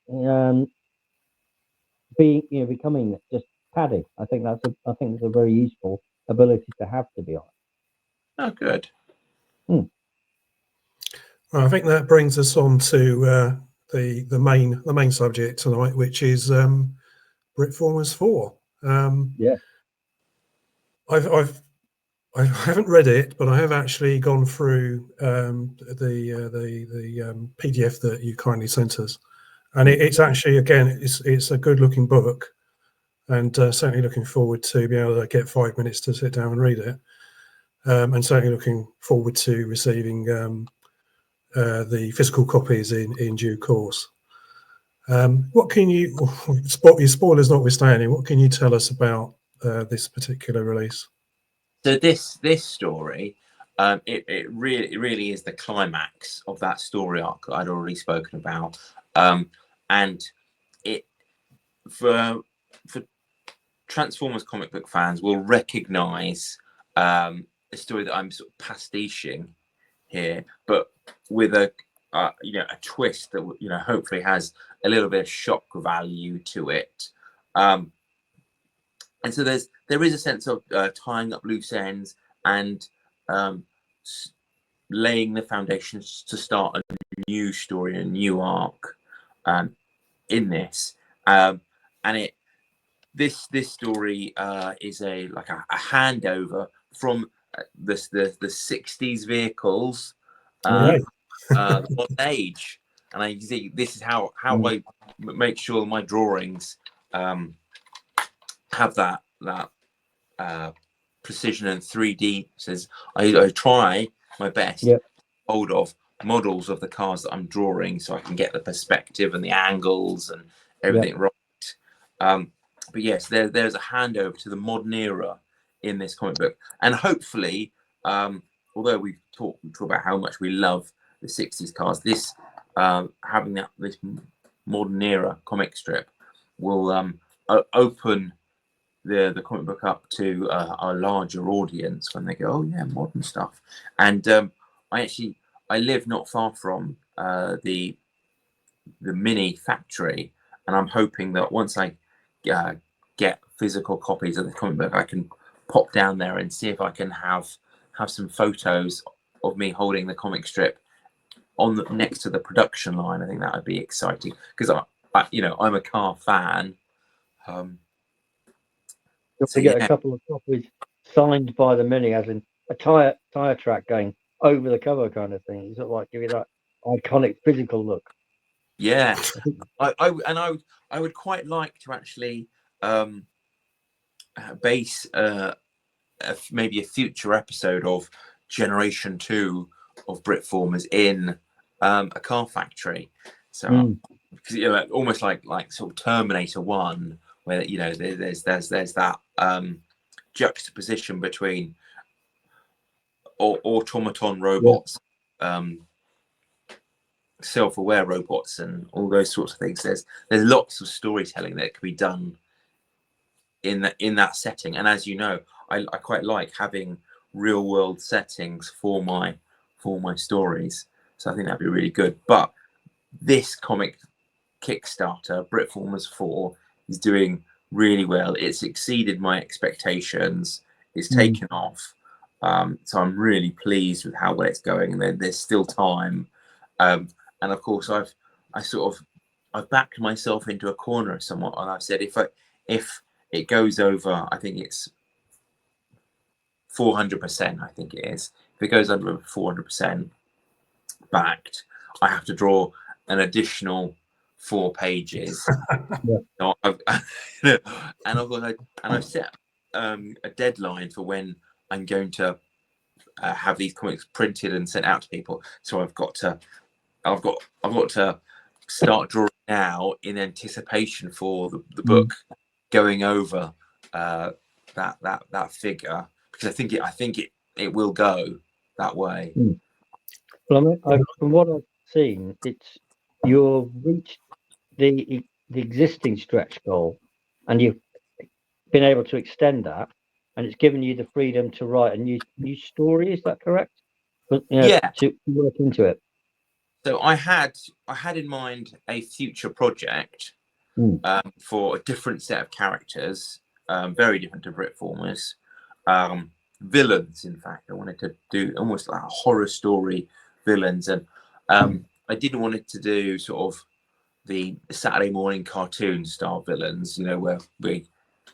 becoming just padding. I think it's a very useful ability to have, to be honest. Oh, good. Well, I think that brings us on to the main subject tonight, which is Britformers 4. Yeah. I haven't read it, but I have actually gone through the PDF that you kindly sent us, and it's actually, again, it's a good looking book, and certainly looking forward to be able to get 5 minutes to sit down and read it, and certainly looking forward to receiving the physical copies in due course. What can you, your spoilers notwithstanding, what can you tell us about this particular release? So this story, it really is the climax of that story arc that I'd already spoken about, and it for Transformers comic book fans will recognise a story that I'm sort of pastiching here, but with a a twist that hopefully has a little bit of shock value to it. And so there is a sense of tying up loose ends and laying the foundations to start a new story, a new arc in this. And this story is a handover from the 60s vehicles on age, and I see this is how I make sure my drawings have that precision and 3D. Says I try my best to hold of models of the cars that I'm drawing, so I can get the perspective and the angles and everything right. But yes, there's a handover to the modern era in this comic book, and hopefully, although we talk about how much we love the 60s cars, this having this modern era comic strip will open the comic book up to a larger audience when they go, oh yeah, modern stuff. And I live not far from the mini factory, and I'm hoping that once I get physical copies of the comic book, I can pop down there and see if I can have some photos of me holding the comic strip on next to the production line. I think that would be exciting because I'm a car fan. So get a couple of copies signed by the mini, as in a tire track going over the cover kind of thing. Sort of like give you that iconic physical look. Yeah, I would quite like to actually base maybe a future episode of Generation 2 of Britformers in a car factory. So because almost like sort of Terminator 1, where there's that juxtaposition between automaton robots, self-aware robots, and all those sorts of things. There's lots of storytelling that can be done in that setting, and as you know, I quite like having real world settings for my stories, so I think that'd be really good. But this comic Kickstarter, Britformers 4, is doing really well. It's exceeded my expectations. It's taken off, so I'm really pleased with how well it's going, and there's still time. And of course, I've backed myself into a corner somewhat, and I've said if it goes over, I think it's 400%. I think it is. If it goes under 400% backed, I have to draw an additional 4 pages. So I've set a deadline for when I'm going to have these comics printed and sent out to people. So I've got to start drawing now in anticipation for the book going over that figure, because I think it will go that way. Well, I mean, from what I've seen, you've reached the existing stretch goal, and you've been able to extend that, and it's given you the freedom to write a new story. Is that correct? But, to work into it. So I had in mind a future project for a different set of characters, very different to Britformers, villains. In fact, I wanted to do almost like a horror story villains, and I didn't want it to do sort of the Saturday morning cartoon style villains, where we,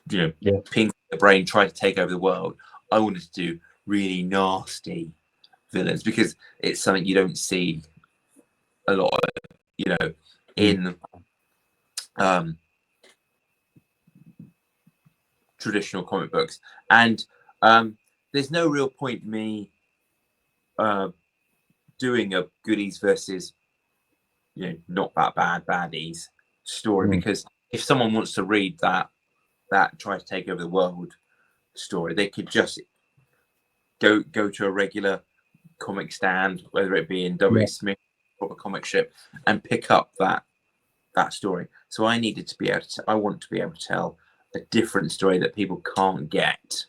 pink the brain, try to take over the world. I wanted to do really nasty villains, because it's something you don't see a lot of, you know, in traditional comic books. And there's no real point me doing a goodies versus, you know, not that bad baddies story, because if someone wants to read that try to take over the world story, they could just go to a regular comic stand, whether it be in W. Smith or a comic ship, and pick up that story. So I needed to be able to, I want to be able to tell a different story that people can't get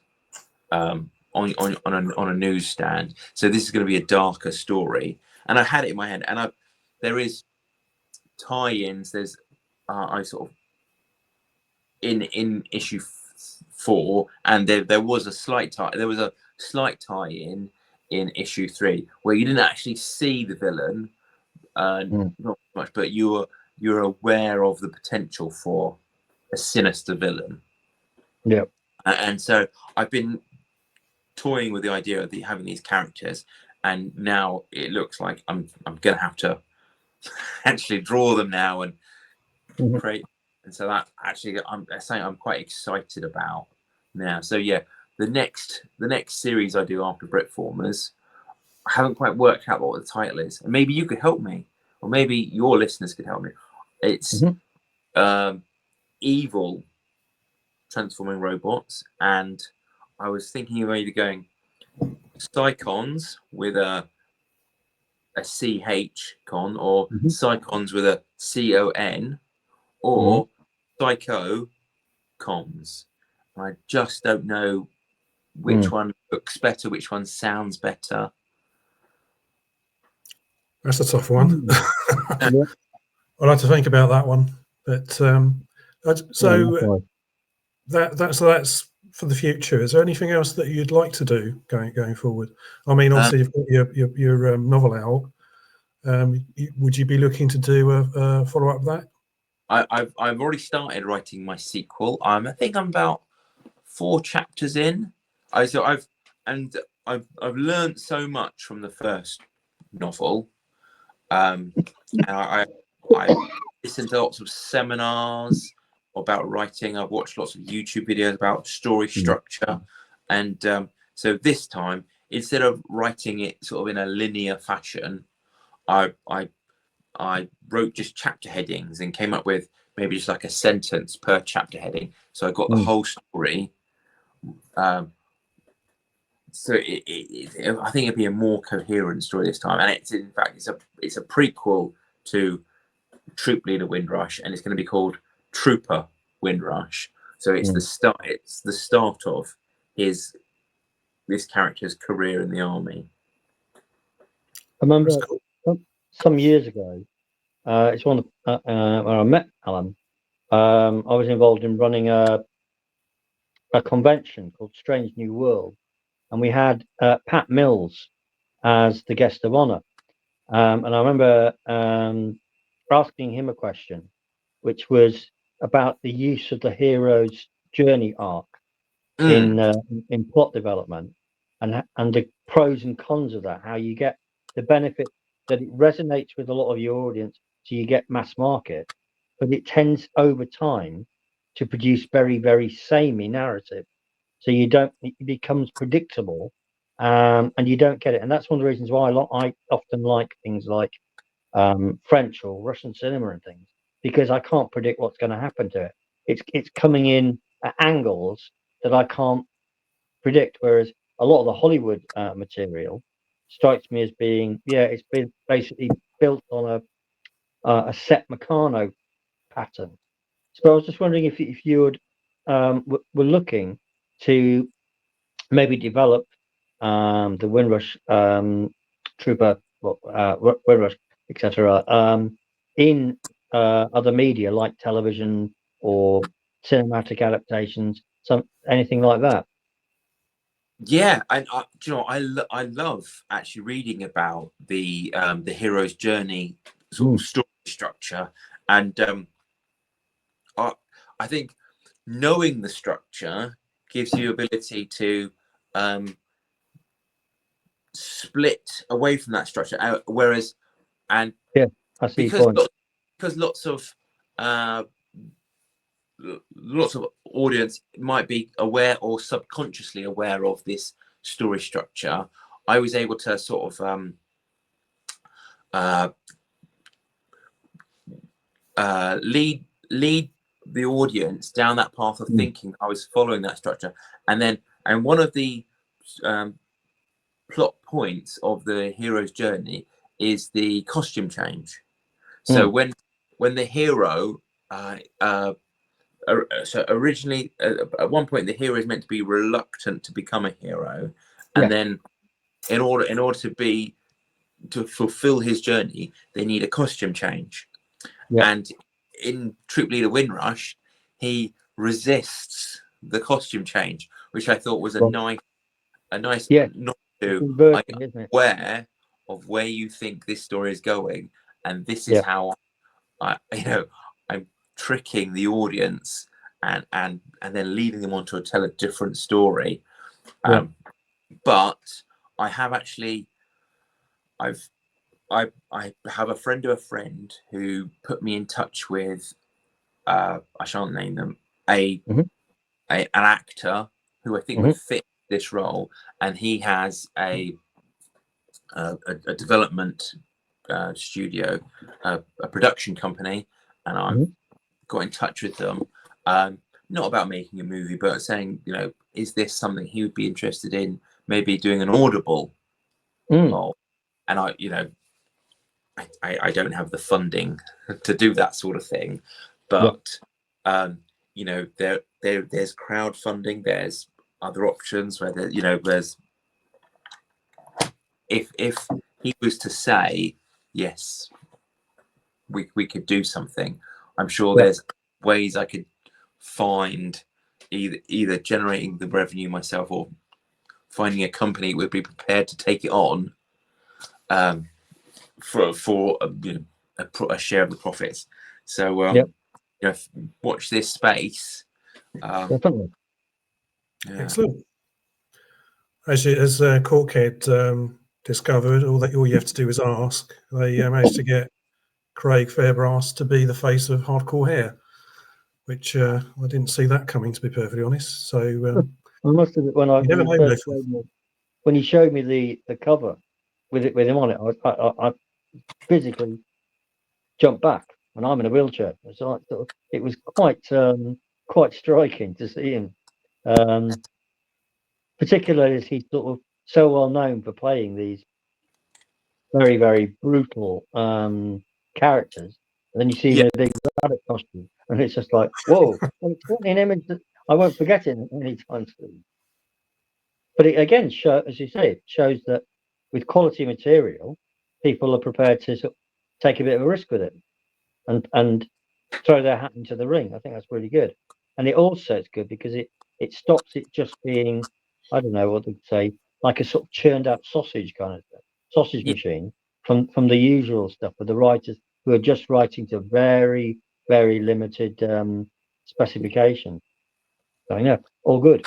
on a newsstand. So this is going to be a darker story, and I had it in my head, and there is tie-ins. There's I sort of in issue 4, and there was a slight tie-in in issue 3 where you didn't actually see the villain, not much, but you're aware of the potential for a sinister villain. Yeah. And so I've been toying with the idea of having these characters, and now it looks like I'm gonna have to actually draw them now and create. And so that actually I'm quite excited about now. So yeah, the next series I do after Britformers, I haven't quite worked out what the title is, and maybe you could help me, or maybe your listeners could help me. It's evil transforming robots, and I was thinking of either going Psychons with a CH con, or Psychons with a CON, or Psycho Cons. I just don't know which one looks better, which one sounds better. That's a tough one. I'll have to think about that one. But so that's for the future. Is there anything else that you'd like to do going forward? I mean, obviously you've got your novel out. Would you be looking to do a follow up of that? I've already started writing my sequel. I think I'm about 4 chapters in. I've learned so much from the first novel. And I listened to lots of seminars about writing. I've watched lots of YouTube videos about story structure, and so this time, instead of writing it sort of in a linear fashion, I wrote just chapter headings and came up with maybe just like a sentence per chapter heading. So I got the whole story. So I think it'd be a more coherent story this time, and it's in fact it's a prequel to Troop Leader Windrush, and it's going to be called Trooper Windrush. So it's the start. It's the start of this character's career in the army. I remember some years ago. It's one where I met Alan. I was involved in running a convention called Strange New World, and we had Pat Mills as the guest of honor. And I remember asking him a question, which was about the use of the hero's journey arc in plot development, and the pros and cons of that. How you get the benefit that it resonates with a lot of your audience, so you get mass market, but it tends over time to produce very, very samey narrative. So it becomes predictable, and you don't get it. And that's one of the reasons why I often like things like French or Russian cinema and things, because I can't predict what's going to happen to it. It's coming in at angles that I can't predict. Whereas a lot of the Hollywood material strikes me as being, it's been basically built on a set Meccano pattern. So I was just wondering if you would were looking to maybe develop the Windrush Trooper, Windrush, etc. In other media like television or cinematic adaptations, anything like that. Yeah, and do you know, I love actually reading about the hero's journey sort of story structure, and I think knowing the structure gives you ability to split away from that structure. Whereas, and I see because lots of audience might be aware or subconsciously aware of this story structure, I was able to sort of lead the audience down that path of thinking I was following that structure. And one of the plot points of the hero's journey is the costume change. So when the hero so originally at one point the hero is meant to be reluctant to become a hero, and then in order to fulfill his journey, they need a costume change. And in Troop Leader Windrush, he resists the costume change, which I thought was a nice not to. I'm aware of where you think this story is going, and this is how I'm tricking the audience and then leading them on to tell a different story. But I have actually, I have a friend of a friend who put me in touch with, I shan't name them, an actor who I think would fit this role, and he has a development studio, a production company, and I've got in touch with them, not about making a movie, but saying, is this something he would be interested in, maybe doing an Audible role? And I don't have the funding to do that sort of thing, but there's crowdfunding, there's other options where there's if he was to say yes, we could do something, I'm sure there's ways I could find, either generating the revenue myself or finding a company that would be prepared to take it on for a share of the profits. So watch this space. Definitely. Excellent. As Corkhead discovered, all you have to do is ask. They managed to get Craig Fairbrass to be the face of Hardcore Hair, which I didn't see that coming, to be perfectly honest. So I must admit, when he showed me the cover with him on it, I physically jumped back, and I'm in a wheelchair. So it was quite striking to see him, particularly as he's sort of so well known for playing these very, very brutal characters. And then you see him in a big rabbit costume, and it's just like, whoa! And it's an image that I won't forget it anytime soon. But it again as you say, it shows that with quality material, people are prepared to sort of take a bit of a risk with it and throw their hat into the ring. I think that's really good. And it also is good because it stops it just being, I don't know what they'd say, like a sort of churned out sausage kind of thing, sausage machine from the usual stuff with the writers who are just writing to very, very limited specifications. So all good.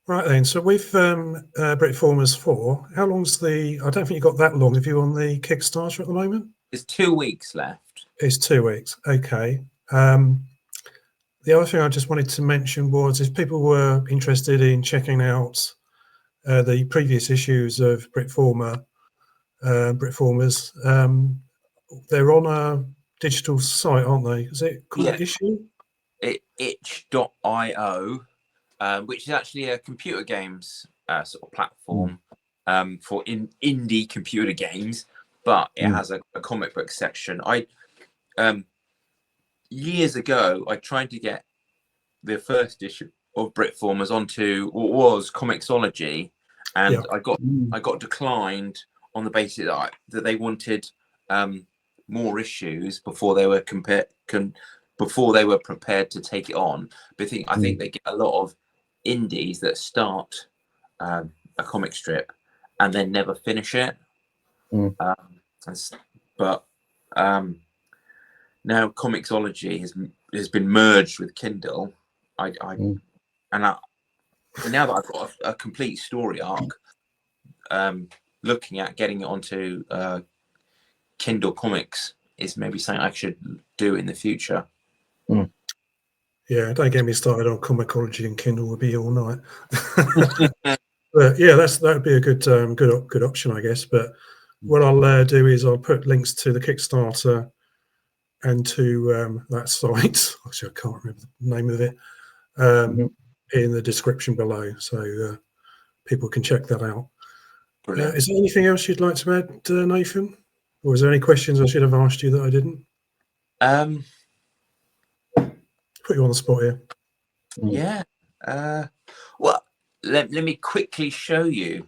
Right then, so with Britformers 4, how long's I don't think you've got that long. Have you on the Kickstarter at the moment? There's 2 weeks left. It's 2 weeks. Okay. The other thing I just wanted to mention was if people were interested in checking out the previous issues of Britformers, they're on a digital site, aren't they? Is it called Issue? itch.io, which is actually a computer games sort of platform for indie computer games, but it has a comic book section. Years ago, I tried to get the first issue of Britformers onto what was Comixology, and I got declined on the basis that they wanted more issues before they were prepared to take it on. But I think they get a lot of indies that start a comic strip and then never finish it. But now Comixology has been merged with Kindle. Now that I've got a complete story arc, looking at getting it onto Kindle comics is maybe something I should do in the future. Yeah, don't get me started on comicology and Kindle. Would be all night. But yeah, that would be a good option, I guess. But what I'll do is I'll put links to the Kickstarter and to that site. Actually, I can't remember the name of it. In the description below, so people can check that out. Is there anything else you'd like to add, Nathan? Or is there any questions I should have asked you that I didn't? Put you on the spot here. Yeah. Well, let me quickly show you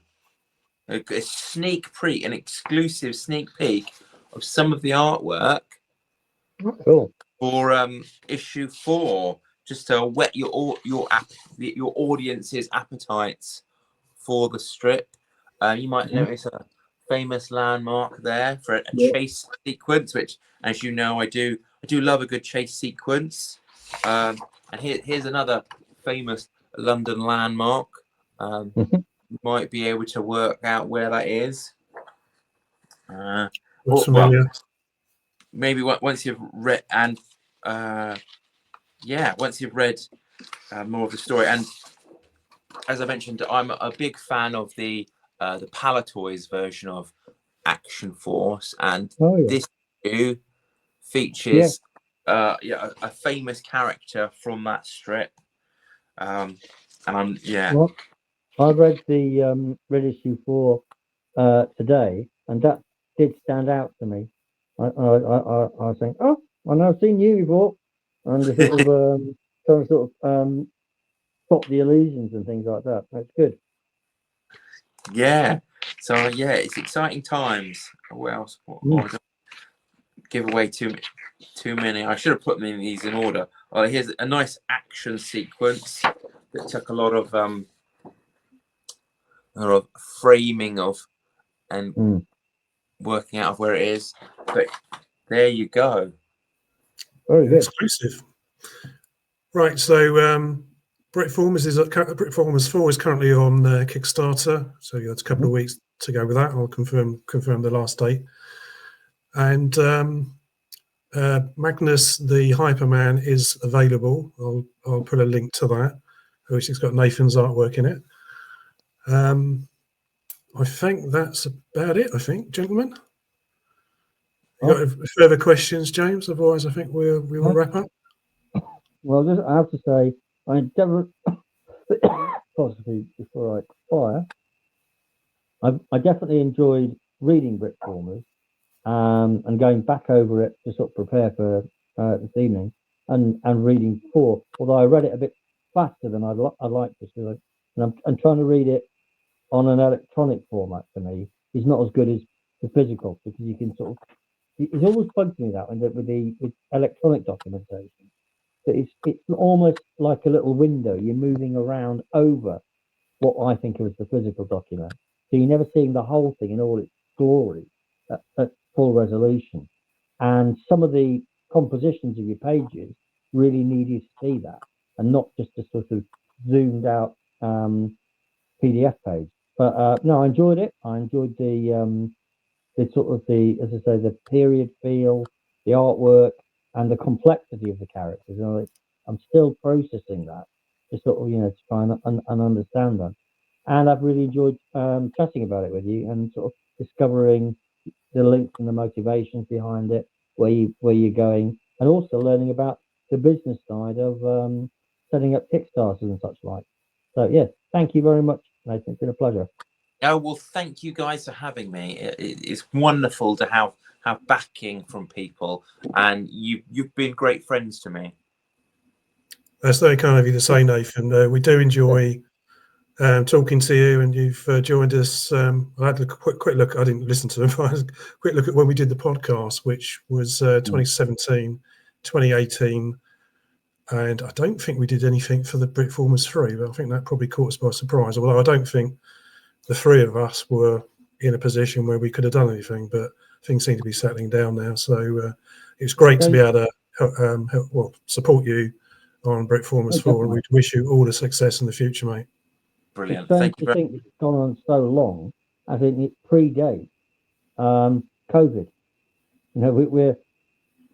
an exclusive sneak peek of some of the artwork Cool. for issue 4, just to whet your audience's appetites for the strip. You might notice a famous landmark there for a chase sequence, which, as you know, I do love a good chase sequence. And here's another famous London landmark. You might be able to work out where that is. Well, maybe once you've read once you've read more of the story. And as I mentioned, I'm a big fan of the Palatoys version of Action Force, and this issue features a famous character from that strip. And Well, I read the issue 4 today, and that did stand out to me. I was saying, oh, I know I've seen you before, and sort of trying to sort of stop the illusions and things like that. That's good. Yeah. So it's exciting times. What else? Don't give away too many. I should have put these in order. Here's a nice action sequence that took a lot of framing of and working out of where it is. But there you go. Very good. Exclusive. Right. So Britformers 4 is currently on Kickstarter. So you got a couple of weeks to go with that. I'll confirm the last date. And Magnus the Hyperman is available. I'll put a link to that, which has got Nathan's artwork in it. I think that's about it. I think, gentlemen. You got further questions, James? Otherwise, I think we will wrap up. Well, I have to say, I never possibly before I expire, I definitely enjoyed reading Britformers and going back over it to sort of prepare for this evening and reading 4. Although I read it a bit faster than I'd like to, and I'm trying to read it on an electronic format. For me, is not as good as the physical, because you can sort of. It's always bugged me that with electronic documentation. That it's almost like a little window. You're moving around over what I think of as the physical document. So you're never seeing the whole thing in all its glory at full resolution. And some of the compositions of your pages really need you to see that, and not just a sort of zoomed out PDF page. But no, I enjoyed it. I enjoyed the sort of as I say, the period feel, the artwork, and the complexity of the characters. I'm still processing that, to sort of to try and understand them. And I've really enjoyed chatting about it with you and sort of discovering the links and the motivations behind it, where you're going, and also learning about the business side of setting up Kickstarters and such like. So yes, thank you very much, Nathan. It's been a pleasure. Oh, well, thank you guys for having me. It's wonderful to have backing from people, and you've been great friends to me. That's very kind of you to say, Nathan. We do enjoy talking to you, and you've joined us. I had a quick look. I didn't listen to them. I had a quick look at when we did the podcast, which was 2017, 2018. And I don't think we did anything for the Britformers 3, but I think that probably caught us by surprise. Although I don't think the three of us were in a position where we could have done anything, but things seem to be settling down now. So it's great to be able to help support you on Britformers 4, and we wish you all the success in the future, mate. Brilliant. It's Thank you strange to think it's gone on so long, I think it predates COVID. You know, we're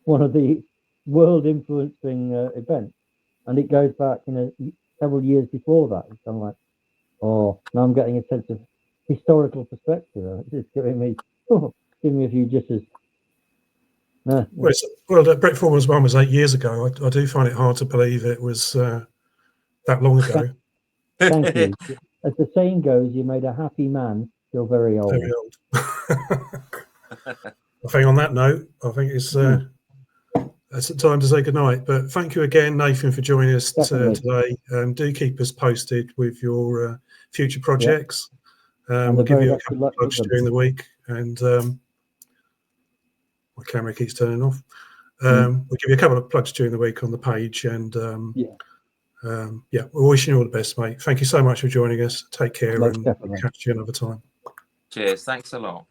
one of the world influencing events, and it goes back, you know, several years before that. It's kind of like, oh, now I'm getting a sense of historical perspective. It's giving me a few jitters. Well, the Britformers one was 8 years ago. I do find it hard to believe it was that long ago. Thank you. As the saying goes, you made a happy man feel very old. Very old. I think on that note, I think it's time to say goodnight. But thank you again, Nathan, for joining us today. Do keep us posted with your future projects. We'll give you a couple of plugs during the week, and my camera keeps turning off. We'll give you a couple of plugs during the week on the page, and we're wishing you all the best, mate. Thank you so much for joining us. Take care, and we'll catch you another time. Cheers. Thanks a lot.